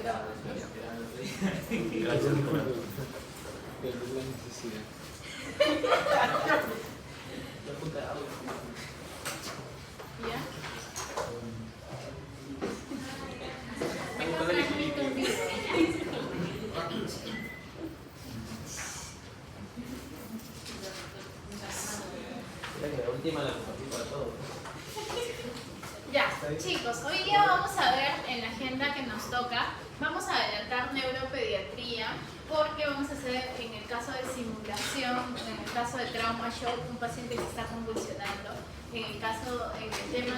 Gracias por la necesidad. ¿Ya? La última la compartí para todos. Ya, chicos, hoy día vamos a ver en la agenda que nos toca, vamos a adelantar neuropediatría porque vamos a hacer en el caso de simulación, en el caso de trauma shock, un paciente que está convulsionando, en el tema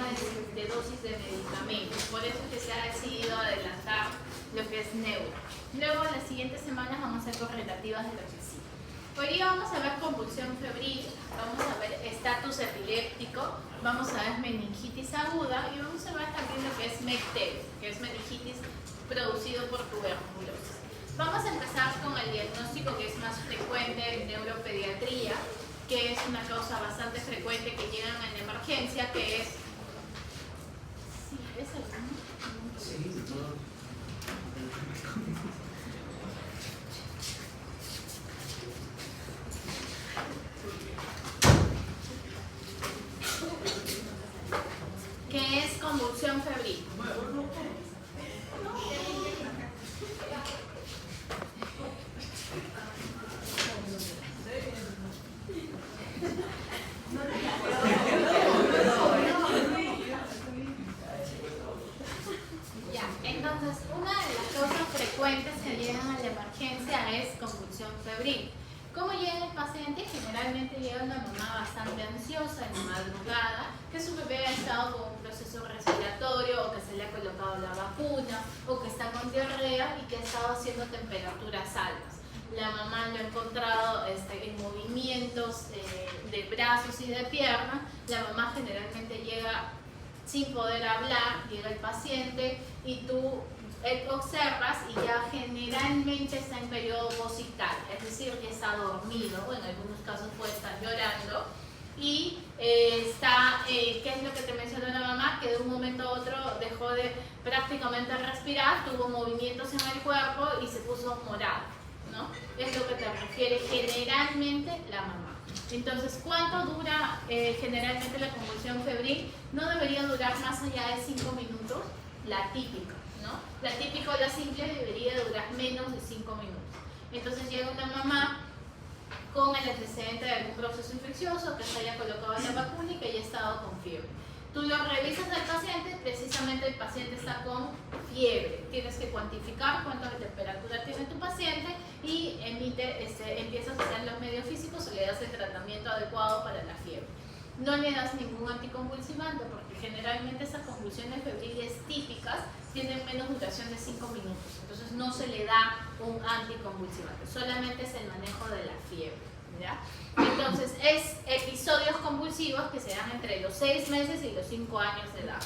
de dosis de medicamentos. Por eso es que se ha decidido adelantar lo que es neuro. Luego, en las siguientes semanas vamos a hacer correlativas de lo que sí. Hoy día vamos a ver convulsión febril, vamos a ver estatus epiléptico, vamos a ver meningitis aguda y vamos a ver también lo que es MECTEL, que es meningitis producido por tuberculosis. Vamos a empezar con el diagnóstico que es más frecuente en neuropediatría, que es una causa bastante frecuente que llegan en emergencia, que es... ¿Sí? ¿Es alguno? Sí, no. Que es convulsión febril. Ya, entonces una de las causas frecuentes que llegan a la emergencia es convulsión febril. ¿Cómo llega el paciente? Generalmente llega una mamá bastante ansiosa en la madrugada, que su bebé ha estado con un proceso respiratorio o que se le ha colocado la vacuna o que está con diarrea y que ha estado haciendo temperaturas altas. La mamá lo ha encontrado en movimientos de brazos y de piernas. La mamá generalmente llega sin poder hablar, llega el paciente y tú observas y ya generalmente está en periodo vosital, es decir, que está dormido o en algunos casos puede estar llorando y ¿qué es lo que te mencionó la mamá? Que de un momento a otro dejó de prácticamente respirar, tuvo movimientos en el cuerpo y se puso morado, ¿no? Es lo que te refiere generalmente la mamá. Entonces, ¿cuánto dura generalmente la convulsión febril? No debería durar más allá de 5 minutos, la típica, ¿no? La típica o la simple debería durar menos de 5 minutos. Entonces llega una mamá con el antecedente de algún proceso infeccioso, que se haya colocado la vacuna y que haya estado con fiebre. Tú lo revisas al paciente, precisamente el paciente está con fiebre. Tienes que cuantificar cuánto de temperatura tiene tu paciente y empiezas a hacer los medios físicos o le das el tratamiento adecuado para la fiebre. No le das ningún anticonvulsivante porque generalmente esas convulsiones febriles típicas tienen menos duración de 5 minutos. Entonces no se le da un anticonvulsivante, solamente es el manejo de la fiebre, ¿ya? Entonces es episodios convulsivos que se dan entre los 6 meses y los 5 años de edad.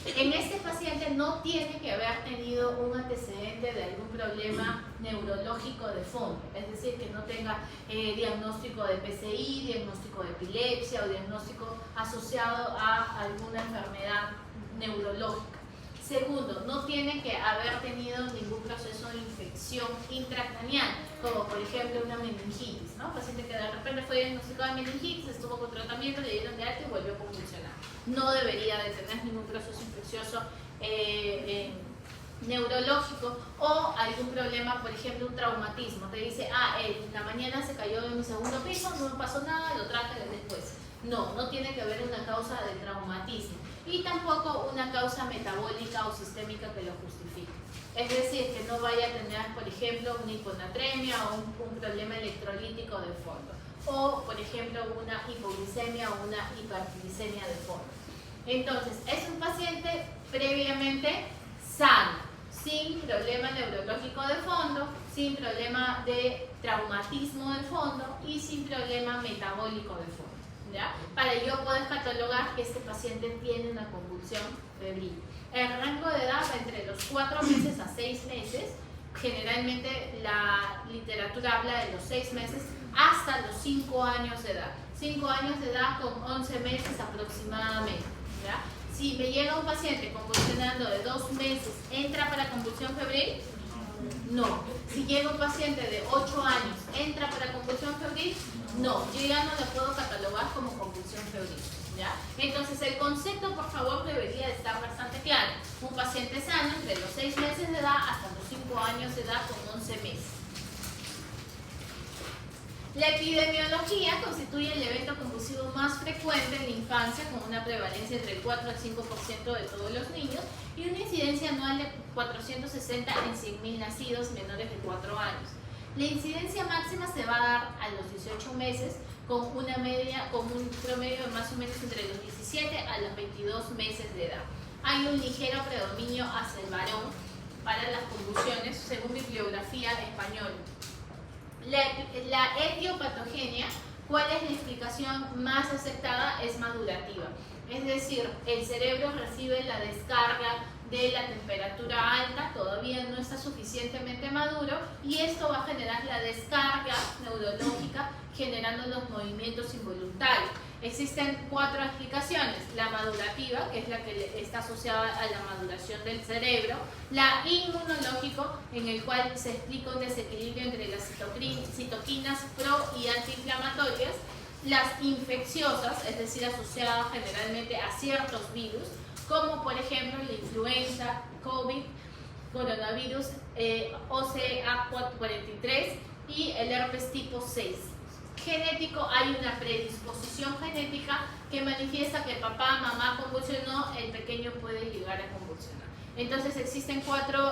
En este paciente no tiene que haber tenido un antecedente de algún problema neurológico de fondo, es decir, que no tenga diagnóstico de PCI, diagnóstico de epilepsia o diagnóstico asociado a alguna enfermedad neurológica. Segundo, no tiene que haber tenido ningún proceso de infección intracraneal, como por ejemplo una meningitis, ¿no? Paciente que de repente fue diagnosticado de meningitis, estuvo con tratamiento, le dieron de alta y volvió a convulsionar. No debería de tener ningún proceso infeccioso neurológico o algún problema, por ejemplo un traumatismo. Te dice, en la mañana se cayó en mi segundo piso, no pasó nada, lo traje después. No, no tiene que haber una causa de traumatismo y tampoco una causa metabólica o sistémica que lo justifique. Es decir, que no vaya a tener, por ejemplo, una hiponatremia o un problema electrolítico de fondo o, por ejemplo, una hipoglicemia o una hiperglicemia de fondo. Entonces, es un paciente previamente sano, sin problema neurológico de fondo, sin problema de traumatismo de fondo y sin problema metabólico de fondo, ¿ya? Para yo poder catalogar que este paciente tiene una convulsión febril. El rango de edad va entre los 4 meses a 6 meses. Generalmente la literatura habla de los 6 meses hasta los 5 años de edad. 5 años de edad con 11 meses aproximadamente, ¿ya? Si me llega un paciente convulsionando de 2 meses, ¿entra para convulsión febril? No. Si llega un paciente de 8 años, ¿entra para convulsión febril? No. Yo ya no lo puedo catalogar como convulsión febril. ¿Ya? Entonces el concepto, por favor, debería estar bastante claro. Un paciente sano entre los 6 meses de edad hasta los 5 años de edad con 11 meses. La epidemiología constituye el evento convulsivo más frecuente en la infancia, con una prevalencia entre el 4 al 5% de todos los niños y una incidencia anual de 460 en 100.000 nacidos menores de 4 años. La incidencia máxima se va a dar a los 18 meses, con una media, con un promedio de más o menos entre los 17 a los 22 meses de edad. Hay un ligero predominio hacia el varón para las convulsiones, según bibliografía española. La etiopatogenia, ¿cuál es la explicación más aceptada? Es madurativa. Es decir, el cerebro recibe la descarga de la temperatura alta, todavía no está suficientemente maduro, y esto va a generar la descarga neurológica generando los movimientos involuntarios. Existen 4 explicaciones: la madurativa, que es la que está asociada a la maduración del cerebro; la inmunológico, en el cual se explica un desequilibrio entre las citoquinas pro y antiinflamatorias; las infecciosas, es decir, asociadas generalmente a ciertos virus, como por ejemplo la influenza, COVID, coronavirus, OCA43 y el herpes tipo 6. Genético, hay una predisposición genética que manifiesta que papá, mamá convulsionó, el pequeño puede llegar a convulsionar. Entonces existen 4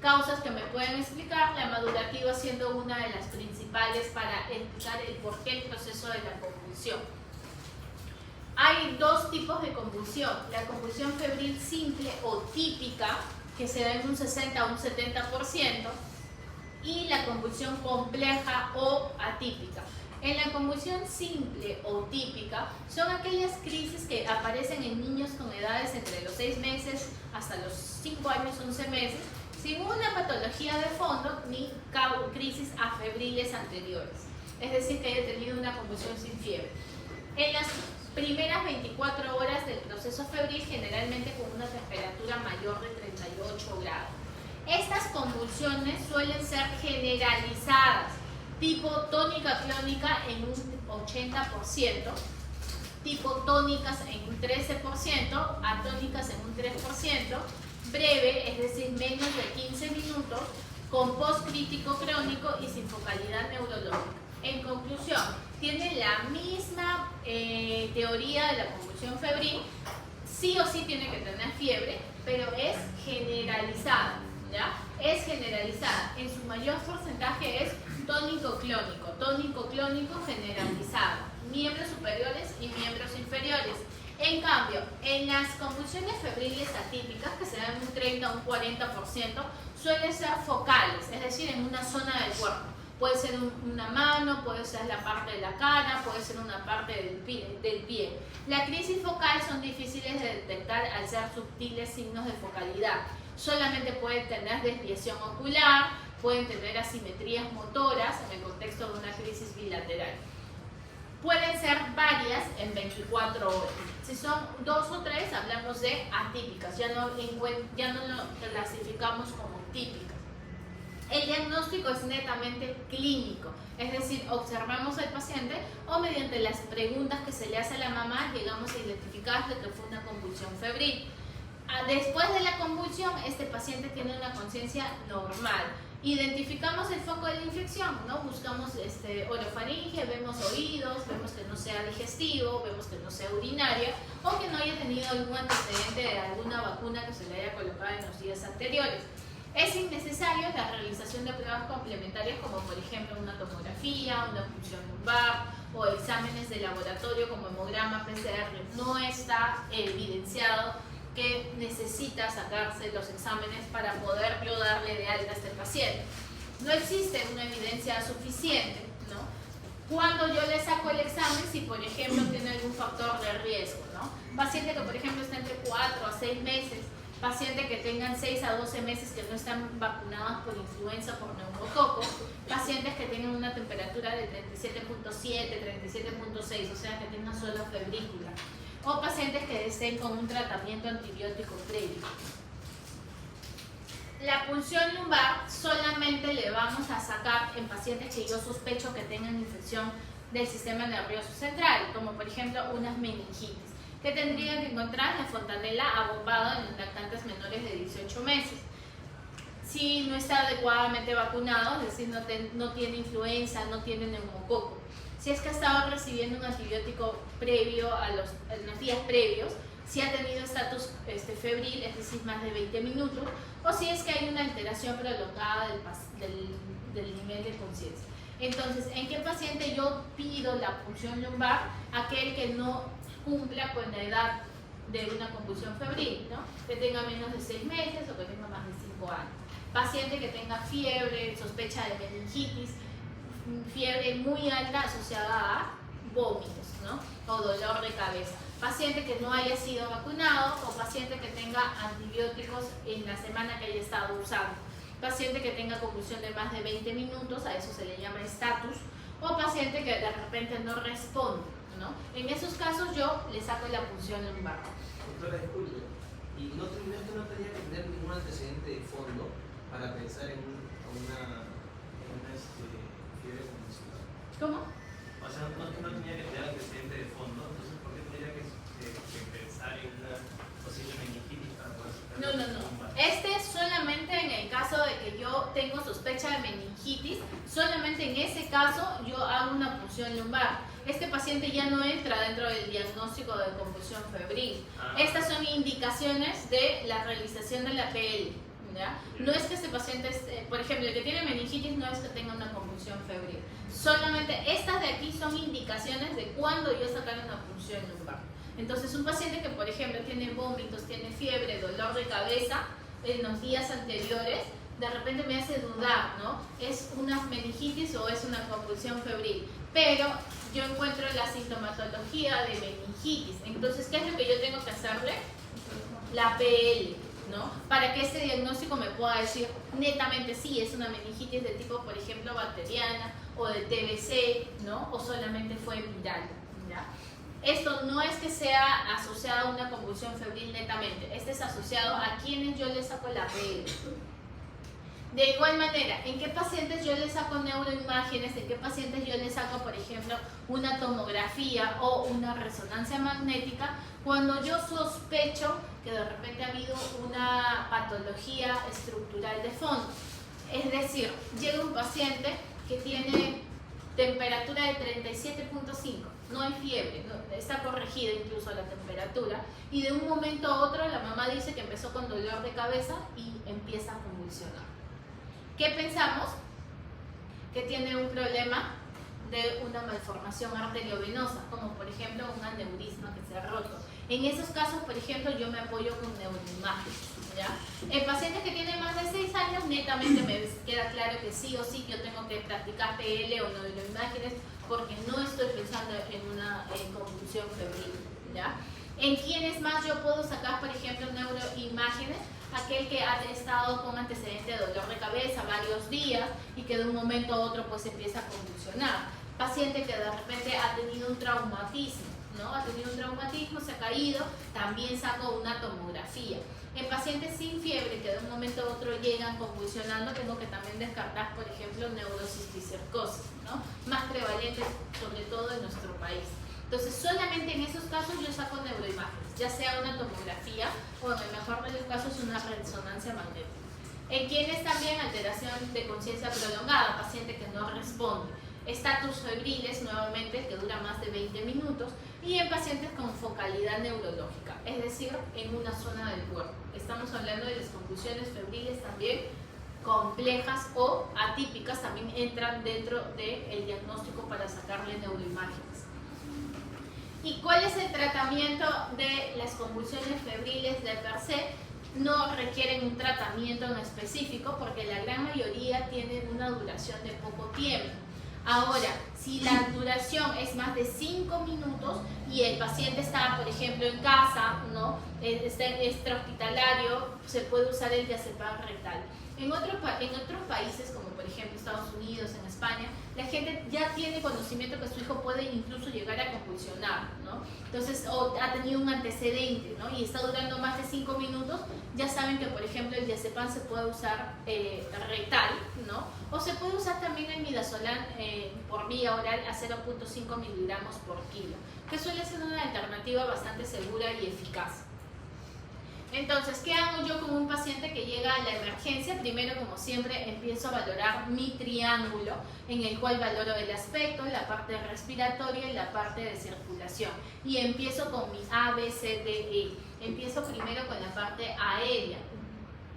causas que me pueden explicar, la madurativa siendo una de las principales para explicar el porqué el proceso de la convulsión. Hay 2 tipos de convulsión: la convulsión febril simple o típica, que se da en un 60 a un 70%, y la convulsión compleja o atípica. En la convulsión simple o típica son aquellas crisis que aparecen en niños con edades entre los 6 meses hasta los 5 años, 11 meses, sin una patología de fondo ni crisis afebriles anteriores, es decir, que haya tenido una convulsión sin fiebre. En las primeras 24 horas del proceso febril, generalmente con una temperatura mayor de 38 grados. Estas convulsiones suelen ser generalizadas, tipo tónica clónica en un 80%, tipo tónicas en un 13%, atónicas en un 3%, breve, es decir, menos de 15 minutos, con postcrítico crónico y sin focalidad neurológica. En conclusión, tiene la misma teoría de la convulsión febril, sí o sí tiene que tener fiebre, pero es generalizada, ¿ya? Es generalizada. En su mayor porcentaje es tónico-clónico generalizado, miembros superiores y miembros inferiores. En cambio, en las convulsiones febriles atípicas, que se dan un 30 a un 40%, suelen ser focales, es decir, en una zona del cuerpo. Puede ser una mano, puede ser la parte de la cara, puede ser una parte del pie. La crisis focal son difíciles de detectar al ser sutiles signos de focalidad. Solamente pueden tener desviación ocular, pueden tener asimetrías motoras en el contexto de una crisis bilateral. Pueden ser varias en 24 horas. Si son 2 o 3, hablamos de atípicas, ya no lo clasificamos como típicas. El diagnóstico es netamente clínico, es decir, observamos al paciente o mediante las preguntas que se le hace a la mamá llegamos a identificar lo que fue una convulsión febril. Después de la convulsión, este paciente tiene una conciencia normal. Identificamos el foco de la infección, ¿no? Buscamos orofaringe, vemos oídos, vemos que no sea digestivo, vemos que no sea urinaria o que no haya tenido algún antecedente de alguna vacuna que se le haya colocado en los días anteriores. Es innecesario la realización de pruebas complementarias como por ejemplo una tomografía, una punción lumbar o exámenes de laboratorio como hemograma, PCR. No está evidenciado que necesita sacarse los exámenes para poder yo darle de alta a este paciente. No existe una evidencia suficiente, ¿no? Cuando yo le saco el examen, si por ejemplo tiene algún factor de riesgo, ¿no? Paciente que por ejemplo está entre 4 a 6 meses, pacientes que tengan 6 a 12 meses que no están vacunados por influenza, por neumococo, pacientes que tengan una temperatura de 37.7, 37.6, o sea que tengan solo febrícula, o pacientes que estén con un tratamiento antibiótico previo. la punción lumbar solamente le vamos a sacar en pacientes que yo sospecho que tengan infección del sistema nervioso central, como por ejemplo unas meningitis, que tendrían que encontrar la fontanela abombada en los lactantes menores de 18 meses. Si no está adecuadamente vacunado, es decir, no tiene influenza, no tiene neumococo. Si es que ha estado recibiendo un antibiótico previo a los días previos, si ha tenido estatus febril, es decir, más de 20 minutos, o si es que hay una alteración prolongada del nivel de conciencia. Entonces, ¿en qué paciente yo pido la punción lumbar? Aquel que no cumpla con la edad de una convulsión febril, ¿no? Que tenga menos de 6 meses o que tenga más de 5 años. Paciente que tenga fiebre, sospecha de meningitis, fiebre muy alta asociada a vómitos, ¿no? O dolor de cabeza. Paciente que no haya sido vacunado o paciente que tenga antibióticos en la semana que haya estado usando. Paciente que tenga convulsión de más de 20 minutos, a eso se le llama estatus, o paciente que de repente no responde, ¿no? En esos casos yo le saco la punción lumbar. Doctora, disculpe, ¿y no tendría que tener ningún antecedente de fondo para pensar en una fiebre convulsiva? ¿Cómo? O sea, no tenía que tener antecedente de fondo, entonces ¿por qué tendría que pensar en una posible meningitis para poder sacar No. Este es solamente en el caso de que yo tengo sospecha de meningitis, solamente en ese caso yo hago una punción lumbar. Este paciente ya no entra dentro del diagnóstico de convulsión febril. Estas son indicaciones de la realización de la PL, ¿ya? No es que este paciente, por ejemplo, el que tiene meningitis no es que tenga una convulsión febril. Solamente estas de aquí son indicaciones de cuándo yo sacar una punción lumbar. Entonces, un paciente que, por ejemplo, tiene vómitos, tiene fiebre, dolor de cabeza en los días anteriores, de repente me hace dudar, ¿no? ¿Es una meningitis o es una convulsión febril? Pero yo encuentro la sintomatología de meningitis. Entonces, ¿qué es lo que yo tengo que hacerle? La PL, ¿no? Para que este diagnóstico me pueda decir netamente sí, es una meningitis de tipo, por ejemplo, bacteriana o de TBC, ¿no? O solamente fue viral, ¿ya? Esto no es que sea asociado a una convulsión febril netamente, este es asociado a quienes yo le saco la PL. De igual manera, ¿en qué pacientes yo le saco neuroimágenes? ¿En qué pacientes yo le saco, por ejemplo, una tomografía o una resonancia magnética? Cuando yo sospecho que de repente ha habido una patología estructural de fondo. Es decir, llega un paciente que tiene temperatura de 37.5, no hay fiebre, está corregida incluso la temperatura, y de un momento a otro la mamá dice que empezó con dolor de cabeza y empieza a convulsionar. ¿Qué pensamos? Que tiene un problema de una malformación arteriovenosa, como por ejemplo un aneurisma que se ha roto. En esos casos, por ejemplo, yo me apoyo con neuroimágenes, ¿ya? En pacientes que tienen más de 6 años, netamente me queda claro que sí o sí yo tengo que practicar PL o neuroimágenes porque no estoy pensando en una convulsión febril, ¿ya? ¿En quiénes más yo puedo sacar, por ejemplo, neuroimágenes? Aquel que ha estado con antecedente de dolor de cabeza varios días y que de un momento a otro pues empieza a convulsionar. Paciente que de repente ha tenido un traumatismo, ¿no? Ha tenido un traumatismo, se ha caído, también saco una tomografía. En pacientes sin fiebre que de un momento a otro llegan convulsionando, tengo que también descartar, por ejemplo, neurocisticercosis, ¿no? Más prevalentes sobre todo en nuestro país. Entonces, solamente en esos casos yo saco neuroimágenes, ya sea una tomografía o en el mejor de los casos una resonancia magnética. En quienes también alteración de conciencia prolongada, paciente que no responde. Estatus febriles, nuevamente, que dura más de 20 minutos. Y en pacientes con focalidad neurológica, es decir, en una zona del cuerpo. Estamos hablando de las convulsiones febriles también complejas o atípicas, también entran dentro del diagnóstico para sacarle neuroimágenes. ¿Y cuál es el tratamiento de las convulsiones febriles de per se? No requieren un tratamiento en específico porque la gran mayoría tienen una duración de poco tiempo. Ahora, Si la duración es más de 5 minutos y el paciente está, por ejemplo, en casa, ¿no? Está extrahospitalario, se puede usar el diazepam rectal. En otros países, como por ejemplo Estados Unidos, en España, la gente ya tiene conocimiento que su hijo puede incluso llegar a convulsionar, ¿no? Entonces, o ha tenido un antecedente, ¿no? Y está durando más de 5 minutos, ya saben que, por ejemplo, el diazepam se puede usar rectal, ¿no? O se puede usar también el midazolam por vía oral a 0.5 miligramos por kilo, que suele ser una alternativa bastante segura y eficaz. Entonces, ¿qué hago yo con un paciente que llega a la emergencia? Primero, como siempre, empiezo a valorar mi triángulo, en el cual valoro el aspecto, la parte respiratoria y la parte de circulación. Y empiezo con mi A, B, C, D, E. Empiezo primero con la parte aérea.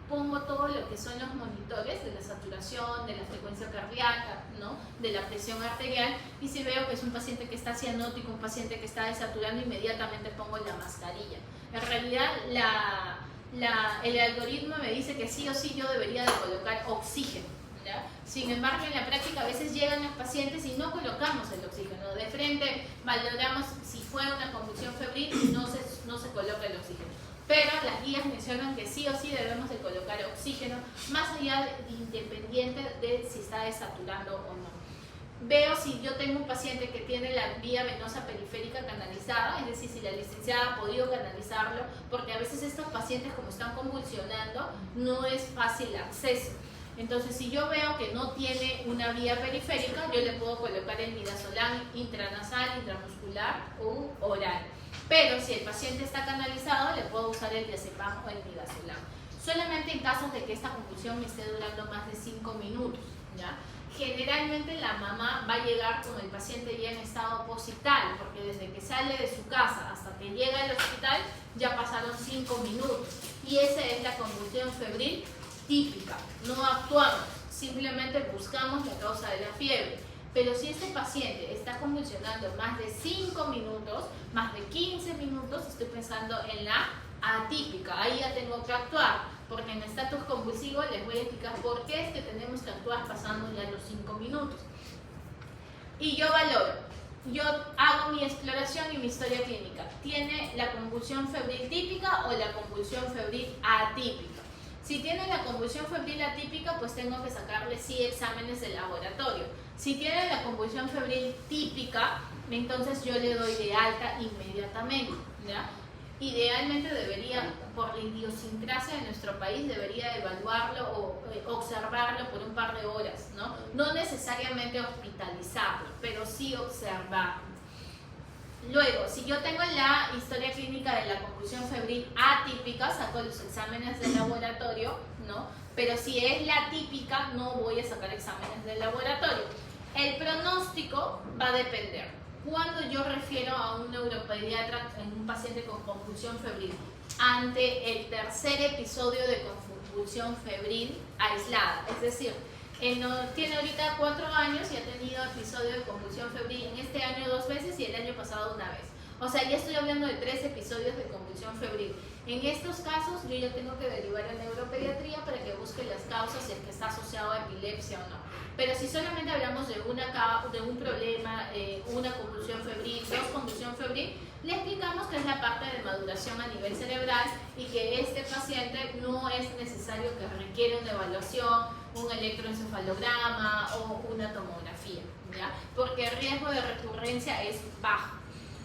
Pongo todo lo que son los monitores de la saturación, de la frecuencia cardíaca, ¿no? De la presión arterial, y si veo que es un paciente que está cianótico, un paciente que está desaturando, inmediatamente pongo la mascarilla. En realidad, el algoritmo me dice que sí o sí yo debería de colocar oxígeno, ¿ya? Sin embargo, en la práctica a veces llegan los pacientes y no colocamos el oxígeno. De frente valoramos si fue una convulsión febril y no se coloca el oxígeno. Pero las guías mencionan que sí o sí debemos de colocar oxígeno, más allá independiente de si está desaturando o no. Veo si yo tengo un paciente que tiene la vía venosa periférica canalizada, es decir, si la licenciada ha podido canalizarlo, porque a veces estos pacientes, como están convulsionando, no es fácil acceso. Entonces, si yo veo que no tiene una vía periférica, yo le puedo colocar el midazolam intranasal, intramuscular u oral. Pero si el paciente está canalizado, le puedo usar el diazepam o el midazolam. Solamente en casos de que esta convulsión me esté durando más de 5 minutos, ¿ya? Generalmente la mamá va a llegar con el paciente ya en estado postvital, porque desde que sale de su casa hasta que llega al hospital ya pasaron 5 minutos. Y esa es la convulsión febril típica. No actuamos, simplemente buscamos la causa de la fiebre. Pero si este paciente está convulsionando más de 5 minutos, más de 15 minutos, estoy pensando en la atípica. Ahí ya tengo que actuar, porque en estatus convulsivo les voy a explicar por qué es que tenemos que actuar pasando ya los 5 minutos. Y yo valoro, yo hago mi exploración y mi historia clínica. ¿Tiene la convulsión febril típica o la convulsión febril atípica? Si tiene la convulsión febril atípica, pues tengo que sacarle sí exámenes de laboratorio. Si tiene la convulsión febril típica, entonces yo le doy de alta inmediatamente, ¿ya? Idealmente debería, por la idiosincrasia de nuestro país, debería evaluarlo o observarlo por un par de horas, ¿no? No necesariamente hospitalizarlo, pero sí observarlo. Luego, si yo tengo la historia clínica de la convulsión febril atípica, saco los exámenes de laboratorio, ¿no? Pero si es la típica, no voy a sacar exámenes de laboratorio. El pronóstico va a depender. Cuando yo refiero a un neuropediatra en un paciente con convulsión febril, ante el tercer episodio de convulsión febril aislada, es decir, tiene ahorita 4 años y ha tenido episodio de convulsión febril en este año 2 veces y el año pasado 1 vez. O sea, ya estoy hablando de 3 episodios de convulsión febril. En estos casos, yo ya tengo que derivar a neuropediatría para que busque las causas, si es que está asociado a epilepsia o no. Pero si solamente hablamos de un problema, una convulsión febril, 2 convulsión febril, le explicamos que es la parte de maduración a nivel cerebral y que este paciente no es necesario que requiera una evaluación, un electroencefalograma o una tomografía, ¿ya? Porque el riesgo de recurrencia es bajo.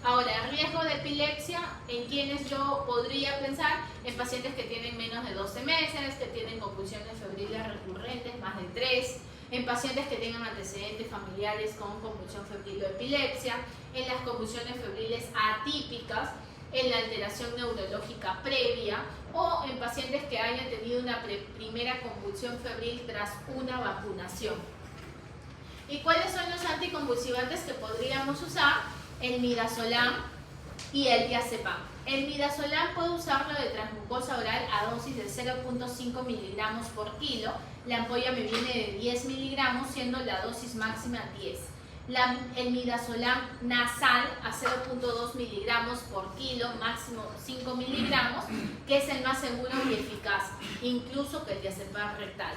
Ahora, el riesgo de epilepsia, ¿en quienes yo podría pensar? En pacientes que tienen menos de 12 meses, que tienen convulsiones febriles recurrentes, más de 3, en pacientes que tengan antecedentes familiares con convulsión febril o epilepsia, en las convulsiones febriles atípicas, en la alteración neurológica previa o en pacientes que hayan tenido una primera convulsión febril tras una vacunación. ¿Y cuáles son los anticonvulsivantes que podríamos usar? El midazolam y el diazepam. El midazolam puedo usarlo de transmucosa oral a dosis de 0.5 miligramos por kilo. La ampolla me viene de 10 miligramos, siendo la dosis máxima 10. El midazolam nasal a 0.2 miligramos por kilo, máximo 5 miligramos, que es el más seguro y eficaz, incluso que el diazepam rectal.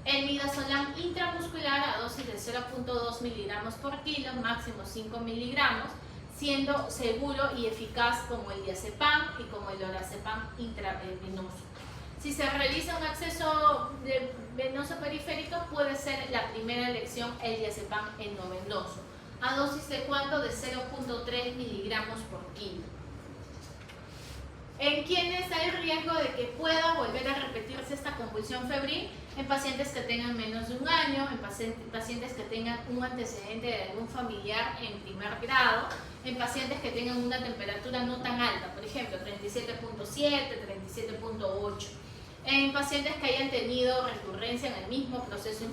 El midazolam intramuscular a dosis de 0.2 miligramos por kilo, máximo 5 miligramos, siendo seguro y eficaz como el diazepam y como el lorazepam intravenoso. Si se realiza un acceso venoso periférico, puede ser la primera elección el diazepam endovenoso. ¿A dosis de cuánto? De 0.3 miligramos por kilo. ¿En quiénes hay riesgo de que pueda volver a repetirse esta convulsión febril? En pacientes que tengan menos de un año, en pacientes que tengan un antecedente de algún familiar en primer grado, en pacientes que tengan una temperatura no tan alta, por ejemplo 37.7, 37.8, en pacientes que hayan tenido recurrencia en el mismo proceso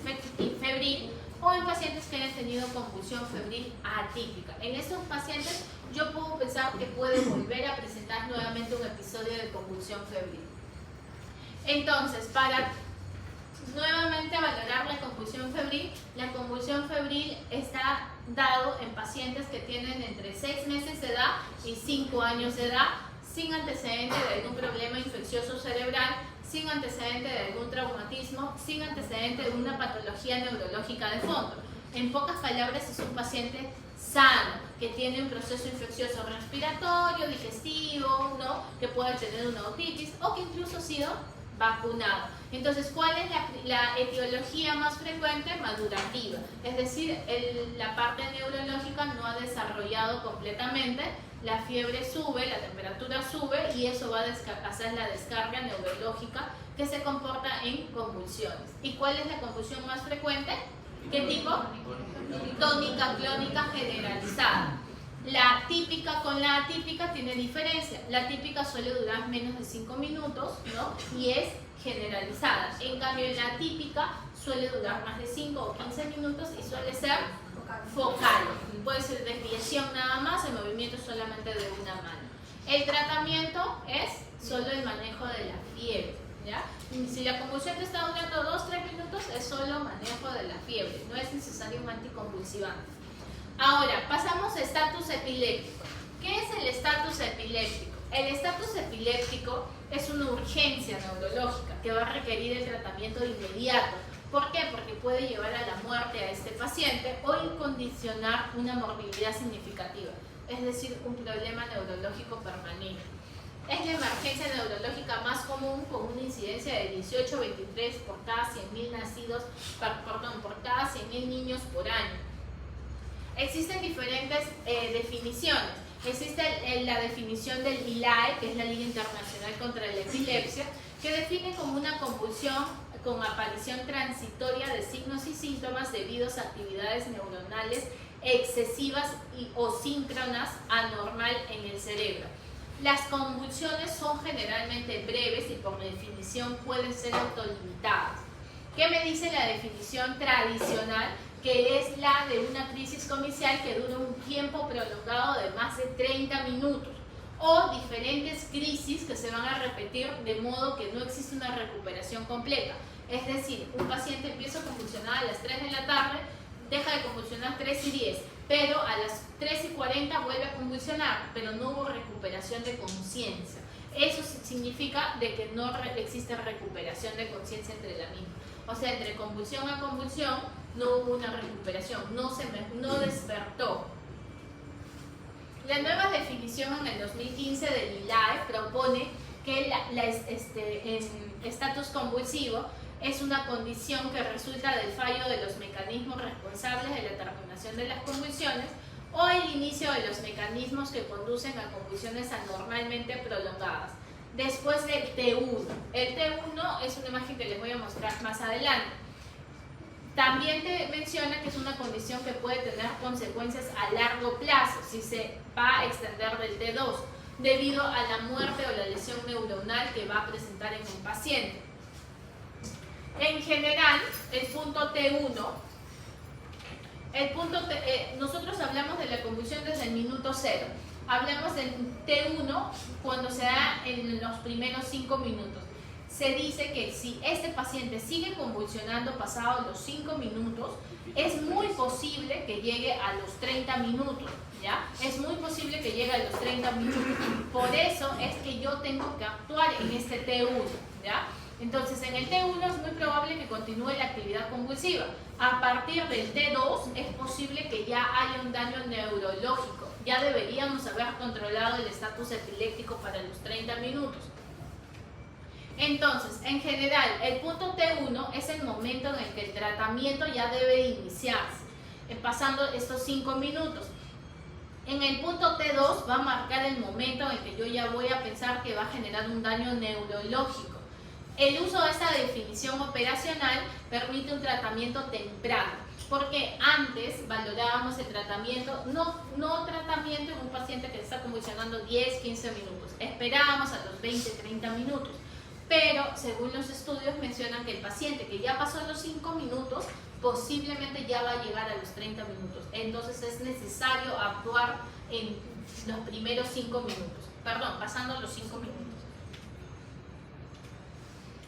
febril o en pacientes que hayan tenido convulsión febril atípica. En estos pacientes yo puedo pensar que puede volver a presentar nuevamente un episodio de convulsión febril. Entonces, para nuevamente valorar la convulsión febril está dado en pacientes que tienen entre 6 meses de edad y 5 años de edad, sin antecedente de algún problema infeccioso cerebral, sin antecedente de algún traumatismo, sin antecedente de una patología neurológica de fondo. En pocas palabras, es un paciente sano, que tiene un proceso infeccioso respiratorio, digestivo, ¿no? Que pueda tener una otitis o que incluso ha sido vacunado. Entonces, ¿cuál es la etiología más frecuente? Madurativa, es decir, la parte neurológica no ha desarrollado completamente, la fiebre sube, la temperatura sube y eso va a hacer la descarga neurológica que se comporta en convulsiones. ¿Y cuál es la convulsión más frecuente? ¿Qué tipo? Tónica clónica generalizada. La típica con la atípica tiene diferencia. La típica suele durar menos de 5 minutos, ¿no? Y es generalizada. En cambio, la atípica suele durar más de 5 o 15 minutos y suele ser focal. Puede ser desviación nada más, el movimiento solamente de una mano. El tratamiento es solo el manejo de la fiebre, ¿ya? Si la convulsión te está durando 2-3 minutos, es solo manejo de la fiebre, no es necesario un anticonvulsivante. Ahora, pasamos a estatus epiléptico. ¿Qué es el estatus epiléptico? El estatus epiléptico es una urgencia neurológica que va a requerir el tratamiento inmediato. ¿Por qué? Porque puede llevar a la muerte a este paciente o incondicionar una morbilidad significativa, es decir, un problema neurológico permanente. Es la emergencia neurológica más común, con una incidencia de 18-23 por cada 100.000 nacidos, por cada 100.000 niños por año. Existen diferentes definiciones. Existe la definición del ILAE, que es la Liga Internacional contra la Epilepsia, que define como una convulsión con aparición transitoria de signos y síntomas debidos a actividades neuronales excesivas o síncronas anormal en el cerebro. Las convulsiones son generalmente breves y por definición pueden ser autolimitadas. ¿Qué me dice la definición tradicional? Que es la de una crisis comicial que dura un tiempo prolongado de más de 30 minutos o diferentes crisis que se van a repetir de modo que no existe una recuperación completa. Es decir, un paciente empieza a convulsionar a las 3 de la tarde, deja de convulsionar 3:10, pero a las 3:40 vuelve a convulsionar, pero no hubo recuperación de conciencia. Eso significa de que no existe recuperación de conciencia entre la misma. O sea, entre convulsión a convulsión no hubo una recuperación, no despertó. La nueva definición en el 2015 del ILAE propone que el estatus convulsivo es una condición que resulta del fallo de los mecanismos responsables de la terminación de las convulsiones o el inicio de los mecanismos que conducen a convulsiones anormalmente prolongadas. Después del T1. El T1 es una imagen que les voy a mostrar más adelante. También te menciona que es una condición que puede tener consecuencias a largo plazo si se va a extender del T2 debido a la muerte o la lesión neuronal que va a presentar en un paciente. En general, el punto T1, nosotros hablamos de la convulsión desde el minuto 0. Hablamos del T1 cuando se da en los primeros 5 minutos. Se dice que si este paciente sigue convulsionando pasados los 5 minutos, es muy posible que llegue a los 30 minutos, ¿ya? Es muy posible que llegue a los 30 minutos. Por eso es que yo tengo que actuar en este T1, ¿ya? Entonces, en el T1 es muy probable que con continúe la actividad convulsiva. A partir del T2 es posible que ya haya un daño neurológico. Ya deberíamos haber controlado el estatus epiléptico para los 30 minutos. Entonces, en general, el punto T1 es el momento en el que el tratamiento ya debe iniciarse, pasando estos 5 minutos. En el punto T2 va a marcar el momento en que yo ya voy a pensar que va a generar un daño neurológico. El uso de esta definición operacional permite un tratamiento temprano, porque antes valorábamos el tratamiento, no tratamiento en un paciente que está convulsionando 10, 15 minutos. Esperábamos a los 20, 30 minutos. Pero según los estudios mencionan que el paciente que ya pasó los 5 minutos posiblemente ya va a llegar a los 30 minutos. Entonces es necesario actuar en los primeros 5 minutos. Perdón, pasando los 5 minutos.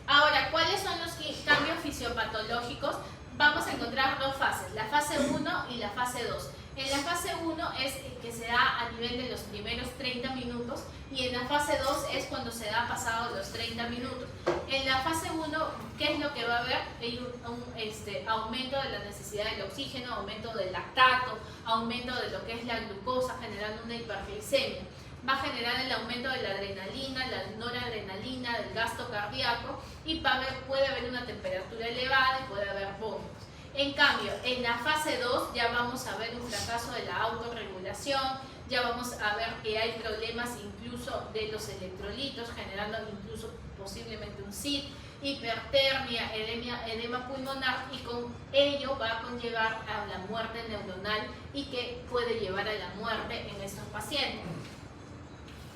Ahora, ¿cuáles son los cambios fisiopatológicos? Vamos a encontrar dos fases, la fase 1 y la fase 2. En la fase 1 es que se da a nivel de los primeros 30 minutos y en la fase 2 es cuando se da pasado los 30 minutos. En la fase 1, ¿qué es lo que va a haber? Hay un aumento de la necesidad del oxígeno, aumento del lactato, aumento de lo que es la glucosa, generando una hiperglicemia. Va a generar el aumento de la adrenalina, la noradrenalina, del gasto cardíaco y puede haber una temperatura elevada y puede haber vómitos. En cambio, en la fase 2 ya vamos a ver un fracaso de la autorregulación, ya vamos a ver que hay problemas incluso de los electrolitos, generando incluso posiblemente un SID, hipertermia, edema pulmonar, y con ello va a conllevar a la muerte neuronal y que puede llevar a la muerte en estos pacientes.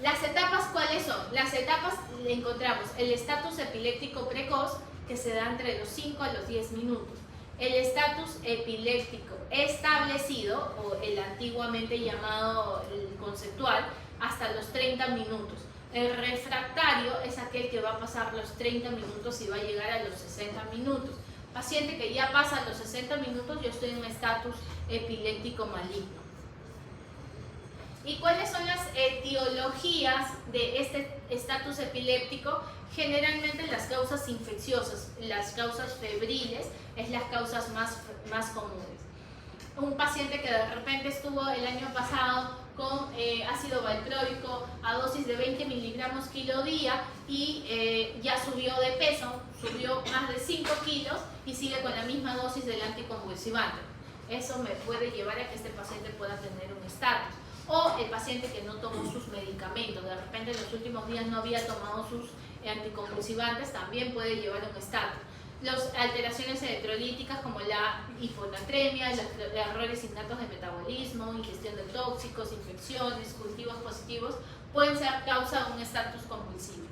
Las etapas, ¿cuáles son? Las etapas encontramos el estatus epiléptico precoz, que se da entre los 5 a los 10 minutos. El estatus epiléptico establecido, o el antiguamente llamado el conceptual, hasta los 30 minutos. El refractario es aquel que va a pasar los 30 minutos y va a llegar a los 60 minutos. Paciente que ya pasa los 60 minutos, yo estoy en un estatus epiléptico maligno. ¿Y cuáles son las etiologías de este estatus epiléptico? Generalmente las causas infecciosas, las causas febriles, es las causas más comunes. Un paciente que de repente estuvo el año pasado con ácido valproico a dosis de 20 miligramos kilo día y ya subió de peso, subió más de 5 kilos y sigue con la misma dosis del anticonvulsivante. Eso me puede llevar a que este paciente pueda tener un estatus. O el paciente que no tomó sus medicamentos, de repente en los últimos días no había tomado sus anticonvulsivantes, también puede llevar un estatus. Las alteraciones electrolíticas como la hiponatremia, los errores innatos de metabolismo, ingestión de tóxicos, infecciones, cultivos positivos, pueden ser causa de un estatus convulsivo.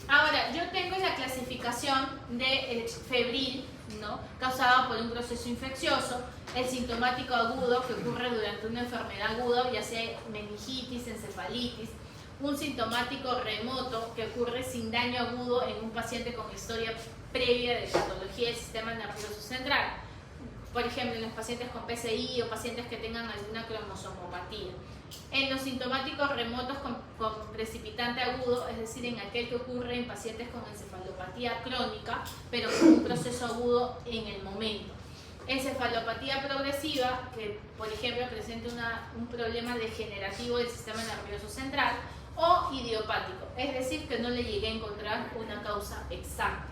Ahora, yo tengo la clasificación de febril, ¿no?, causada por un proceso infeccioso, el sintomático agudo que ocurre durante una enfermedad aguda, ya sea meningitis, encefalitis, un sintomático remoto que ocurre sin daño agudo en un paciente con historia previa de patología del sistema nervioso central, por ejemplo en los pacientes con PCI o pacientes que tengan alguna cromosomopatía. En los sintomáticos remotos con precipitante agudo, es decir, en aquel que ocurre en pacientes con encefalopatía crónica, pero con un proceso agudo en el momento. Encefalopatía progresiva, que por ejemplo presenta un problema degenerativo del sistema nervioso central, o idiopático, es decir, que no le llegué a encontrar una causa exacta.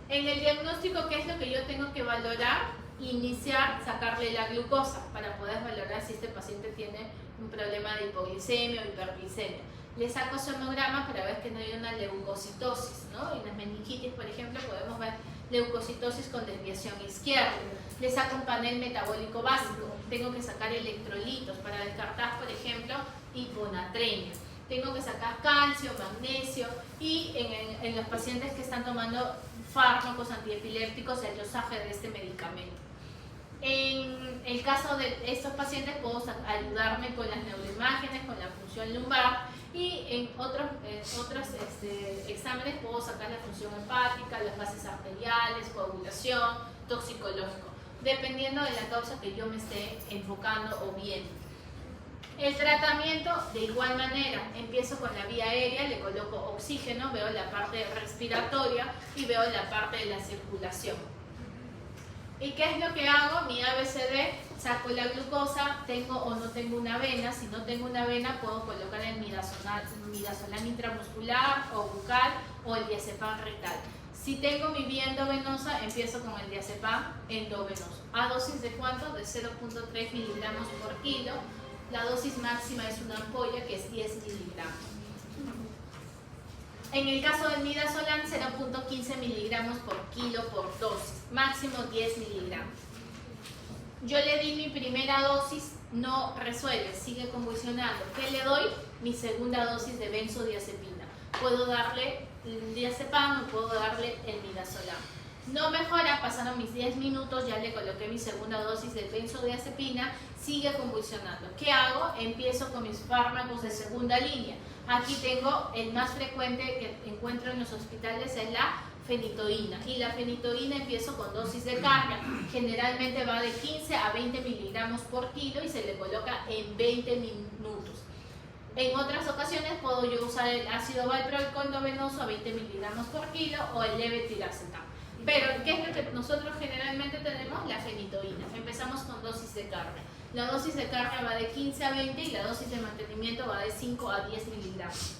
En el diagnóstico, ¿qué es lo que yo tengo que valorar? Iniciar, sacarle la glucosa para poder valorar si este paciente tiene un problema de hipoglicemia o hiperglicemia. Le saco sonograma para ver que no hay una leucocitosis, ¿no? En las meningitis, por ejemplo, podemos ver leucocitosis con desviación izquierda. Le saco un panel metabólico básico. Tengo que sacar electrolitos para descartar, por ejemplo, hiponatremia. Tengo que sacar calcio, magnesio y en los pacientes que están tomando fármacos antiepilépticos, el dosaje de este medicamento. En el caso de estos pacientes puedo ayudarme con las neuroimágenes, con la función lumbar, y en otros exámenes puedo sacar la función hepática, las bases arteriales, coagulación, toxicológico, dependiendo de la causa que yo me esté enfocando o viendo. El tratamiento, de igual manera, empiezo con la vía aérea, le coloco oxígeno, veo la parte respiratoria y veo la parte de la circulación. ¿Y qué es lo que hago? Mi ABCD, saco la glucosa, tengo o no tengo una vena. Si no tengo una vena, puedo colocar el midazolam intramuscular o bucal o el diazepam rectal. Si tengo mi vía endovenosa, empiezo con el diazepam endovenoso. ¿A dosis de cuánto? De 0.3 miligramos por kilo. La dosis máxima es una ampolla, que es 10 miligramos. En el caso del midazolam, 0.15 miligramos por kilo por dosis, máximo 10 miligramos. Yo le di mi primera dosis, no resuelve, sigue convulsionando. ¿Qué le doy? Mi segunda dosis de benzodiazepina. Puedo darle el diazepam o puedo darle el midazolam. No mejora, pasaron mis 10 minutos, ya le coloqué mi segunda dosis de benzodiazepina, sigue convulsionando. ¿Qué hago? Empiezo con mis fármacos de segunda línea. Aquí tengo el más frecuente que encuentro en los hospitales, es la fenitoína. Y la fenitoína empiezo con dosis de carga. Generalmente va de 15 a 20 miligramos por kilo y se le coloca en 20 minutos. En otras ocasiones puedo yo usar el ácido valproico endovenoso a 20 miligramos por kilo o el levetiracetam. Pero, ¿qué es lo que nosotros generalmente tenemos? La fenitoína. Empezamos con dosis de carga. La dosis de carga va de 15 a 20 y la dosis de mantenimiento va de 5 a 10 miligramos.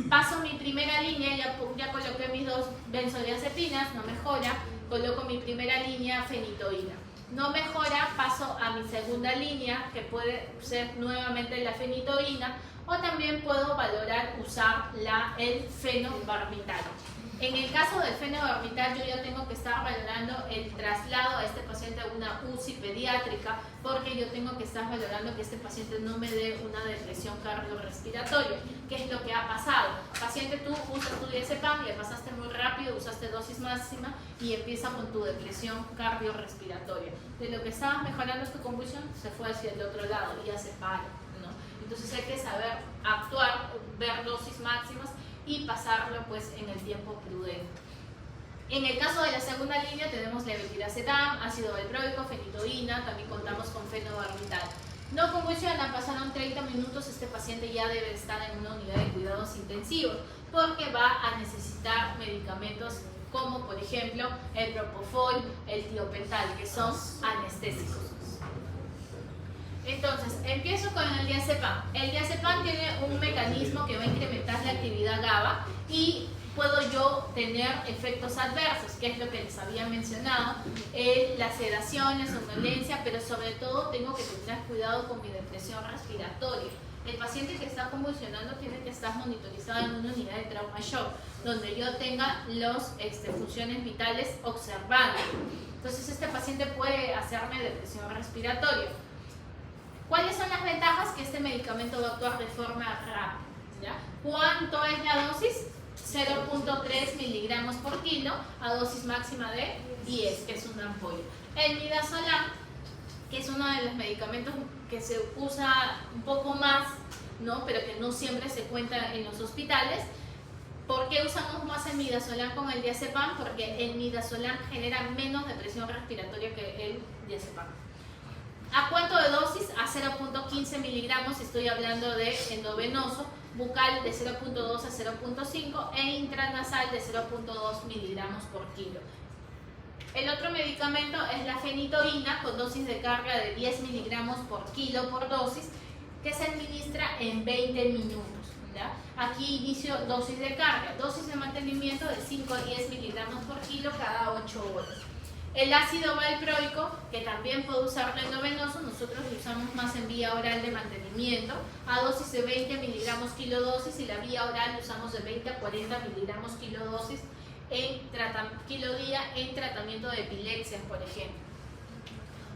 Paso mi primera línea, ya coloqué mis dos benzodiazepinas, no mejora. Coloco mi primera línea fenitoína. No mejora, paso a mi segunda línea, que puede ser nuevamente la fenitoína, o también puedo valorar usar el fenobarbital. En el caso del fenobarbital, yo ya tengo que estar valorando el traslado a este paciente a una UCI pediátrica, porque yo tengo que estar valorando que este paciente no me dé una depresión cardiorrespiratoria. ¿Qué es lo que ha pasado? Paciente, tú usas tu diazepam, le pasaste muy rápido, usaste dosis máxima y empieza con tu depresión cardiorrespiratoria. De lo que estabas mejorando tu convulsión, se fue hacia el otro lado y ya se para, ¿no? Entonces hay que saber actuar, ver dosis máximas y pasarlo pues en el tiempo prudente. En el caso de la segunda línea tenemos levetiracetam, ácido valproico, fenitoína, también contamos con fenobarbital. No convulsiona, pasaron 30 minutos, este paciente ya debe estar en una unidad de cuidados intensivos porque va a necesitar medicamentos como por ejemplo el propofol, el tiopental, que son anestésicos. Entonces, empiezo con el diazepam. El diazepam tiene un mecanismo que va a incrementar la actividad GABA y puedo yo tener efectos adversos, que es lo que les había mencionado, la sedación, la somnolencia, pero sobre todo tengo que tener cuidado con mi depresión respiratoria. El paciente que está convulsionando tiene que estar monitorizado en una unidad de trauma shock, donde yo tenga las funciones vitales observadas. Entonces, este paciente puede hacerme depresión respiratoria. ¿Cuáles son las ventajas? Que este medicamento va a actuar de forma rápida, ¿ya? ¿Cuánto es la dosis? 0.3 miligramos por kilo a dosis máxima de 10, que es una ampolla. El midazolam, que es uno de los medicamentos que se usa un poco más, ¿no? Pero que no siempre se cuenta en los hospitales. ¿Por qué usamos más el midazolam con el diazepam? Porque el midazolam genera menos depresión respiratoria que el diazepam. ¿A cuánto de dosis? A 0.15 miligramos, estoy hablando de endovenoso, bucal de 0.2 a 0.5 e intranasal de 0.2 miligramos por kilo. El otro medicamento es la fenitoína con dosis de carga de 10 miligramos por kilo por dosis, que se administra en 20 minutos. ¿Ya? Aquí inicio dosis de carga, dosis de mantenimiento de 5 a 10 miligramos por kilo cada 8 horas. El ácido valproico, que también puedo usarlo endovenoso, nosotros lo usamos más en vía oral de mantenimiento, a dosis de 20 miligramos kilodosis, y la vía oral lo usamos de 20 a 40 miligramos kilodosis kilo día en tratamiento de epilepsia, por ejemplo.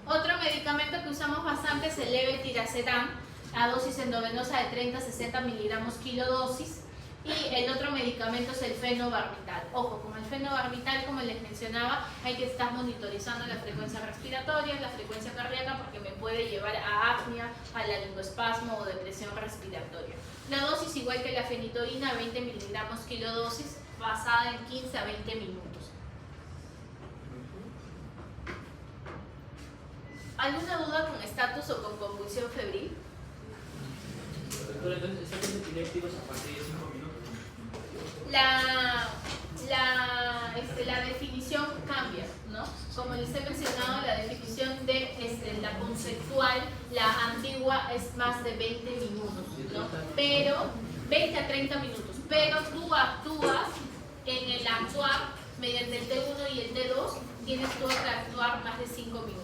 Otro medicamento que usamos bastante es el levetiracetam, a dosis endovenosa de 30 a 60 miligramos kilodosis. Y el otro medicamento es el fenobarbital. Ojo, con el fenobarbital, como les mencionaba, hay que estar monitorizando la frecuencia respiratoria, la frecuencia cardíaca, porque me puede llevar a apnea, a laringoespasmo o depresión respiratoria. La dosis, igual que la fenitoína, 20 miligramos kilodosis, basada en 15 a 20 minutos. ¿Alguna duda con estatus o con convulsión febril? Doctora, entonces, ¿están epilépticos a partir de 5 minutos? La definición cambia, ¿no? Como les he mencionado, la definición de la conceptual, la antigua, es más de 20 minutos, ¿no? Pero 20 a 30 minutos, pero tú actúas en el actuar mediante el T1 y el T2, tienes tú que actuar más de 5 minutos.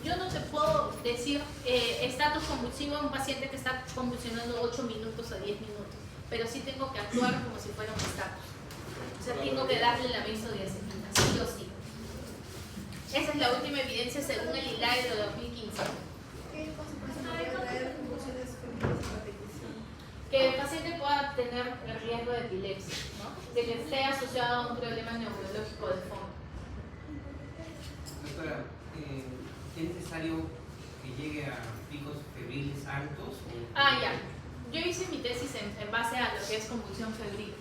Yo no te puedo decir estatus convulsivo a un paciente que está convulsionando 8 minutos a 10 minutos, pero sí tengo que actuar como si fuera un estatus. O sea, tengo que darle el aviso de diazepina, sí o sí. Esa es la última evidencia según el ILAE de 2015. ¿Qué consecuencias puede traer convulsiones femeninas a repetición? Que el paciente pueda tener el riesgo de epilepsia, ¿no? De que esté asociado a un problema neurológico de fondo. Doctora, ¿es necesario que llegue a picos febriles altos? Ya. Yo hice mi tesis en base a lo que es convulsión febril.